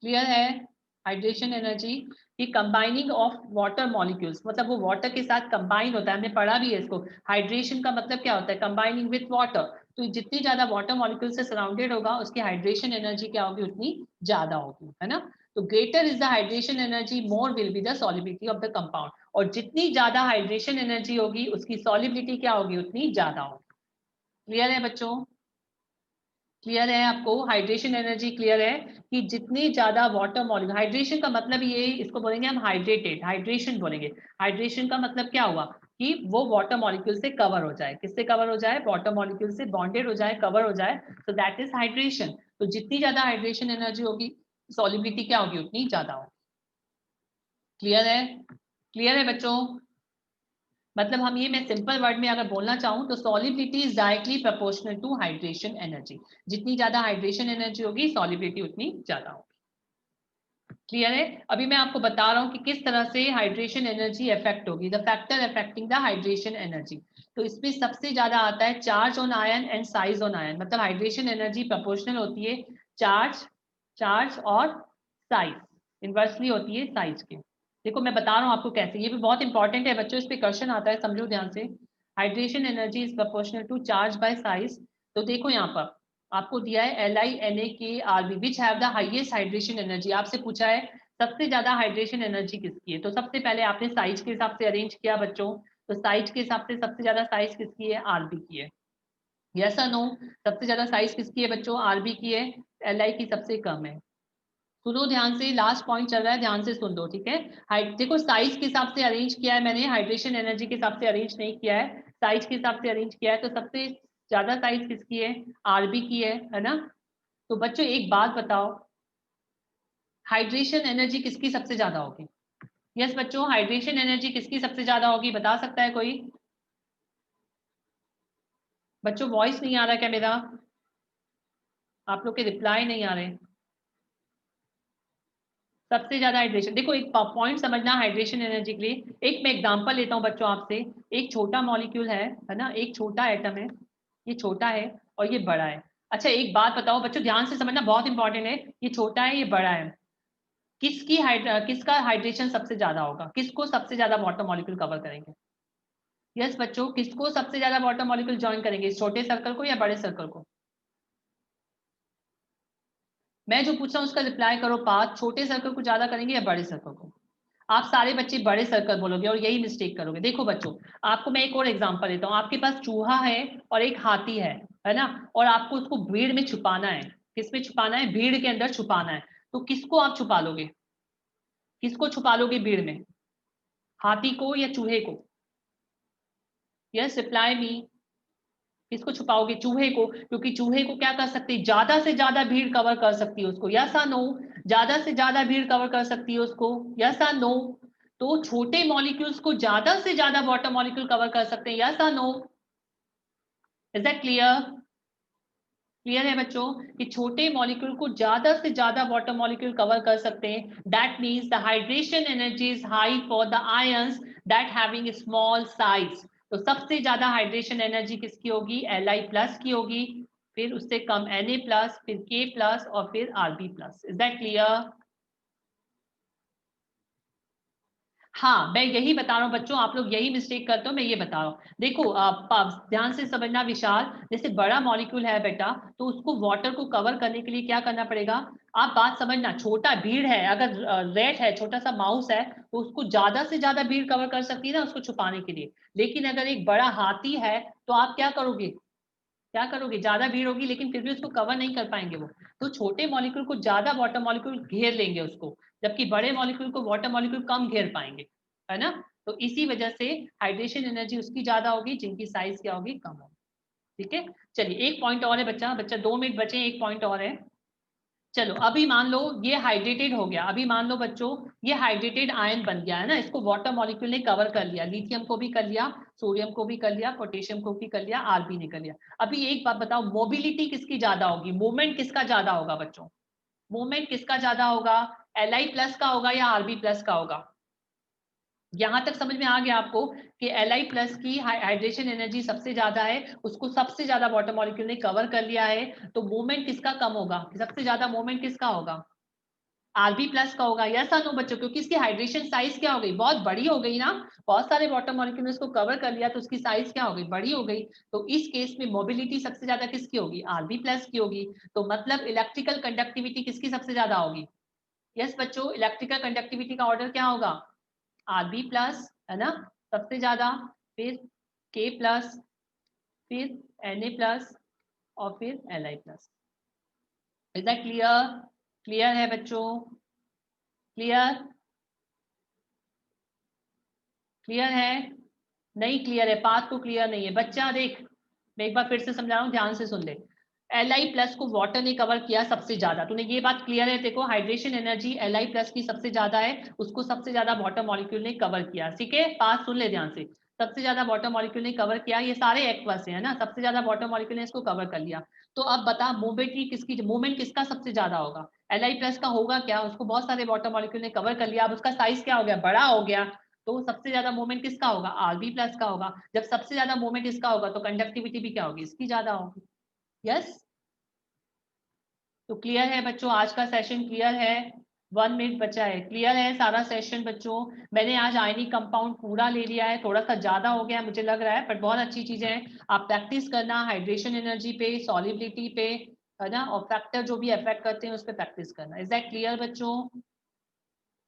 क्लियर है? हाइड्रेशन एनर्जी की कंबाइनिंग ऑफ वाटर मॉलिक्यूल्स, मतलब वो वाटर के साथ कंबाइन होता है, हमने पढ़ा भी है इसको। हाइड्रेशन का मतलब क्या होता है? Combining with water. तो जितनी ज्यादा वाटर मॉलिक्यूल से सराउंडेड होगा उसकी हाइड्रेशन एनर्जी क्या होगी? उतनी ज्यादा होगी, है ना। तो greater is the hydration energy more will be the solubility of the compound. और जितनी ज्यादा हाइड्रेशन एनर्जी होगी उसकी सॉलिबिलिटी क्या होगी? उतनी ज्यादा होगी। क्लियर है बच्चों? क्लियर है आपको? हाइड्रेशन एनर्जी क्लियर है कि जितनी ज्यादा वाटर मॉलिक्यूल, हाइड्रेशन का मतलब ये, इसको बोलेंगे हम हाइड्रेटेड, हाइड्रेशन बोलेंगे। हाइड्रेशन का मतलब क्या हुआ? कि वो वाटर मॉलिक्यूल से कवर हो जाए। किससे कवर हो जाए? वाटर मॉलिक्यूल से बॉन्डेड हो जाए, कवर हो जाए। तो दैट इज हाइड्रेशन। तो जितनी ज्यादा हाइड्रेशन एनर्जी होगी सॉलिबिलिटी क्या होगी? उतनी ज्यादा होगी। क्लियर है? क्लियर है बच्चों? मतलब हम ये, मैं सिंपल वर्ड में अगर बोलना चाहूं तो solubility is directly proportional to hydration energy. जितनी ज्यादा हाइड्रेशन एनर्जी होगी सॉलिबिलिटी उतनी ज्यादा होगी। क्लियर है? अभी मैं आपको बता रहा हूं कि किस तरह से हाइड्रेशन एनर्जी इफेक्ट होगी। The factor affecting the hydration energy, तो इसमें सबसे ज्यादा आता है charge on ion and size on ion. मतलब हाइड्रेशन एनर्जी प्रोपोर्शनल होती है चार्ज, चार्ज और साइज, इनवर्सली होती है साइज के। देखो मैं बता रहा हूँ आपको कैसे, ये भी बहुत इंपॉर्टेंट है बच्चों, इस पे क्वेश्चन आता है, समझो ध्यान से। Hydration energy is proportional to charge by size. तो देखो यहाँ पर आपको दिया है LiNaKRb which have the highest hydration energy. आपसे पूछा है सबसे ज्यादा हाइड्रेशन एनर्जी किसकी है। तो सबसे पहले आपने साइज के हिसाब से अरेंज किया बच्चों। तो साइज के हिसाब से सबसे ज्यादा साइज किसकी है? Rb की है। यस और नो? सबसे ज्यादा साइज किसकी है बच्चों? Rb की है। Li की सबसे कम है। सुनो ध्यान से, लास्ट पॉइंट चल रहा है, ध्यान से सुन दो, ठीक है। हाइट देखो साइज के हिसाब से अरेंज किया है मैंने, हाइड्रेशन एनर्जी के हिसाब से अरेंज नहीं किया है, साइज के हिसाब से अरेंज किया है। तो सबसे ज्यादा साइज किसकी है? Rb की है ना। तो बच्चों एक बात बताओ, हाइड्रेशन एनर्जी किसकी सबसे ज्यादा होगी? यस बच्चों, हाइड्रेशन एनर्जी किसकी सबसे ज्यादा होगी? बता सकता है कोई? बच्चों वॉइस नहीं आ रहा क्या मेरा? आप लोग के रिप्लाई नहीं आ रहे। सबसे ज्यादा हाइड्रेशन, देखो एक पॉइंट समझना हाइड्रेशन एनर्जी के लिए। एक मैं एग्जांपल लेता हूं बच्चों आपसे। एक छोटा मॉलिक्यूल है ना, एक छोटा एटम है, ये छोटा है और ये बड़ा है। अच्छा एक बात बताओ बच्चों, ध्यान से समझना, बहुत इंपॉर्टेंट है। ये छोटा है, ये बड़ा है, किसका हाइड्रेशन सबसे ज्यादा होगा? किसको सबसे ज्यादा वाटर मॉलिक्यूल कवर करेंगे? यस बच्चों, किसको सबसे ज्यादा वाटर मॉलिक्यूल ज्वाइन करेंगे? इस छोटे सर्कल को या बड़े सर्कल को? मैं जो पूछ रहा हूँ उसका रिप्लाई करो। पास छोटे सर्कल को ज्यादा करेंगे या बड़े सर्कल को? आप सारे बच्चे बड़े सर्कल बोलोगे और यही मिस्टेक करोगे। देखो बच्चों, आपको मैं एक और एग्जांपल देता हूँ। आपके पास चूहा है और एक हाथी है ना, और आपको उसको भीड़ में छुपाना है। किस में छुपाना है? भीड़ के अंदर छुपाना है। तो किसको आप छुपा लोगे? किसको छुपा लोगे भीड़ में? हाथी को या चूहे को? Yes reply me. किसको छुपाओगे? चूहे को, क्योंकि चूहे को क्या कर सकती है? ज्यादा से ज्यादा भीड़ कवर कर सकती है उसको। यस या नो? ज्यादा से ज्यादा भीड़ कवर कर सकती है उसको। यस या नो? तो छोटे मॉलिक्यूल्स को ज्यादा से ज्यादा वाटर मॉलिक्यूल कवर कर सकते हैं। यस या no? Is that clear? Clear है बच्चों कि छोटे मॉलिक्यूल को ज्यादा से ज्यादा वाटर मॉलिक्यूल कवर कर सकते हैं। That means the hydration energy is high for the ions that having small size. तो सबसे ज्यादा हाइड्रेशन एनर्जी किसकी होगी? Li प्लस की होगी, फिर उससे कम Na प्लस, फिर K प्लस और फिर Rb plus. Is that clear? हाँ, मैं यही बता रहा हूँ बच्चों, आप लोग यही मिस्टेक करते हो, मैं ये बता रहा हूँ। देखो ध्यान से समझना विशाल, जैसे बड़ा मॉलिक्यूल है बेटा, तो उसको वाटर को कवर करने के लिए क्या करना पड़ेगा, आप बात समझना। छोटा भीड़ है, अगर रेट है, छोटा सा माउस है, तो उसको ज्यादा से ज्यादा भीड़ कवर कर सकती है ना उसको छुपाने के लिए। लेकिन अगर एक बड़ा हाथी है तो आप क्या करोगे, क्या करोगे, ज्यादा भीड़ होगी लेकिन फिर भी उसको कवर नहीं कर पाएंगे वो। तो छोटे मॉलिक्यूल को ज्यादा वाटर मॉलिक्यूल घेर लेंगे उसको, जबकि बड़े मॉलिक्यूल को वाटर मॉलिक्यूल कम घेर पाएंगे, है ना। तो इसी वजह से हाइड्रेशन एनर्जी उसकी ज्यादा होगी जिनकी साइज क्या होगी, कम होगी। ठीक है, चलिए एक पॉइंट और है बच्चा, 2 मिनट बचे, एक पॉइंट और है। चलो अभी मान लो ये हाइड्रेटेड हो गया, अभी मान लो बच्चों ये हाइड्रेटेड आयन बन गया है ना, इसको वाटर मॉलिक्यूल ने कवर कर लिया, लिथियम को भी कर लिया, सोडियम को भी कर लिया, पोटेशियम को भी कर लिया, आरबी ने कर लिया। अभी एक बात बताओ, मोबिलिटी किसकी ज्यादा होगी, मूवमेंट किसका ज्यादा होगा बच्चों, मूवमेंट किसका ज्यादा होगा, Li+ का होगा या Rb+ का होगा। यहां तक समझ में आ गया आपको कि Li+ की हाइड्रेशन एनर्जी सबसे ज्यादा है, उसको सबसे ज्यादा वाटर मॉलिक्यूल ने कवर कर लिया है, तो मूवमेंट किसका कम होगा, सबसे ज्यादा मूवमेंट किसका होगा, Rb+ का होगा। यस नो बच्चों, क्योंकि इसकी हाइड्रेशन साइज क्या हो गई, बहुत बड़ी हो गई ना, बहुत सारे वाटर मॉलिक्यूल ने इसको कवर कर लिया, तो उसकी साइज क्या हो गई, बड़ी हो गई। तो इस केस में मोबिलिटी सबसे ज्यादा किसकी होगी, Rb+ की होगी। तो मतलब इलेक्ट्रिकल कंडक्टिविटी किसकी सबसे ज्यादा होगी। यस बच्चों, इलेक्ट्रिकल कंडक्टिविटी का ऑर्डर क्या होगा, Rb+, है ना, सबसे ज्यादा, फिर K+, फिर Na+, और फिर Li+। Is that clear, clear है बच्चों, क्लियर, क्लियर है, नहीं क्लियर है, पाथ को क्लियर नहीं है बच्चा। देख मैं एक बार फिर से समझा रहा हूँ, ध्यान से सुन ले। Li+ को वाटर ने कवर किया सबसे ज्यादा, तूने ये बात क्लियर है, देखो हाइड्रेशन एनर्जी Li+ की सबसे ज्यादा है, उसको सबसे ज्यादा वाटर मॉलिक्यूल ने कवर किया। ठीक है, पाथ सुन ले ध्यान से, सबसे ज्यादा वाटर मॉलिक्यूल ने कवर किया, ये सारे एक्वस है ना, सबसे ज्यादा वाटर मॉलिक्यूल ने इसको कवर कर लिया। तो अब बता मूवमेंट किसकी, मूवमेंट किसका सबसे ज्यादा होगा, Li+ का होगा क्या, उसको बहुत सारे वाटर मॉलिक्यूल ने कवर कर लिया, अब उसका साइज क्या हो गया, बड़ा हो गया। तो सबसे ज्यादा मूवमेंट किसका होगा, Rb+ का होगा। जब सबसे ज्यादा मूवमेंट इसका होगा तो कंडक्टिविटी भी क्या होगी, इसकी ज्यादा होगी। यस, तो क्लियर है बच्चों, आज का सेशन क्लियर है, 1 मिनट बचा है, क्लियर है सारा सेशन बच्चों। मैंने आज आयनिक कंपाउंड पूरा ले लिया है, थोड़ा सा ज्यादा हो गया मुझे लग रहा है, पर बहुत अच्छी चीजें हैं। आप प्रैक्टिस करना हाइड्रेशन एनर्जी पे, सॉलिबिलिटी पे, है ना, और फैक्टर जो भी अफेक्ट करते हैं उस पर प्रैक्टिस करना। इज दैट क्लियर बच्चों,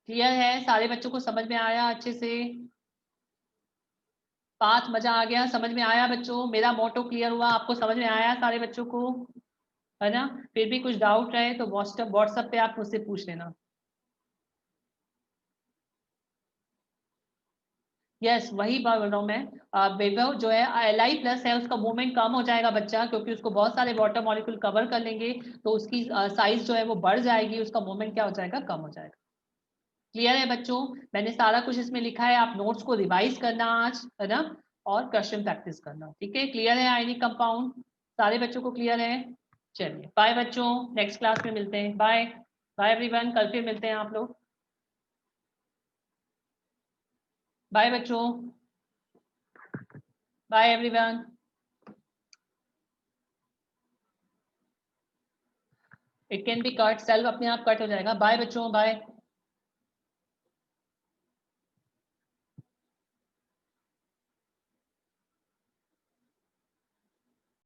क्लियर है, सारे बच्चों को समझ में आया अच्छे से, बात मजा आ गया, समझ में आया बच्चों, मेरा मोटो क्लियर हुआ, आपको समझ में आया सारे बच्चों को, है ना। फिर भी कुछ डाउट रहे तो व्हाट्सएप पे आप मुझसे पूछ लेना। यस, वही बात बोल रहा हूँ मैं, वैभव जो है Li+ है, उसका मूवमेंट कम हो जाएगा बच्चा, क्योंकि उसको बहुत सारे वाटर मॉलिक्यूल कवर कर लेंगे, तो उसकी साइज जो है वो बढ़ जाएगी, उसका मूवमेंट क्या हो जाएगा, कम हो जाएगा। क्लियर है बच्चों, मैंने सारा कुछ इसमें लिखा है, आप नोट्स को रिवाइज करना आज, है ना, और क्वेश्चन प्रैक्टिस करना। ठीक है, क्लियर है आयनिक कंपाउंड, सारे बच्चों को क्लियर है। चलिए बाय बच्चों, नेक्स्ट क्लास में मिलते हैं, बाय बाय एवरीवन, कल फिर मिलते हैं आप लोग, बाय बच्चों, bye everyone. It can be cut, self अपने आप कट हो जाएगा, बाय बच्चों, बाय।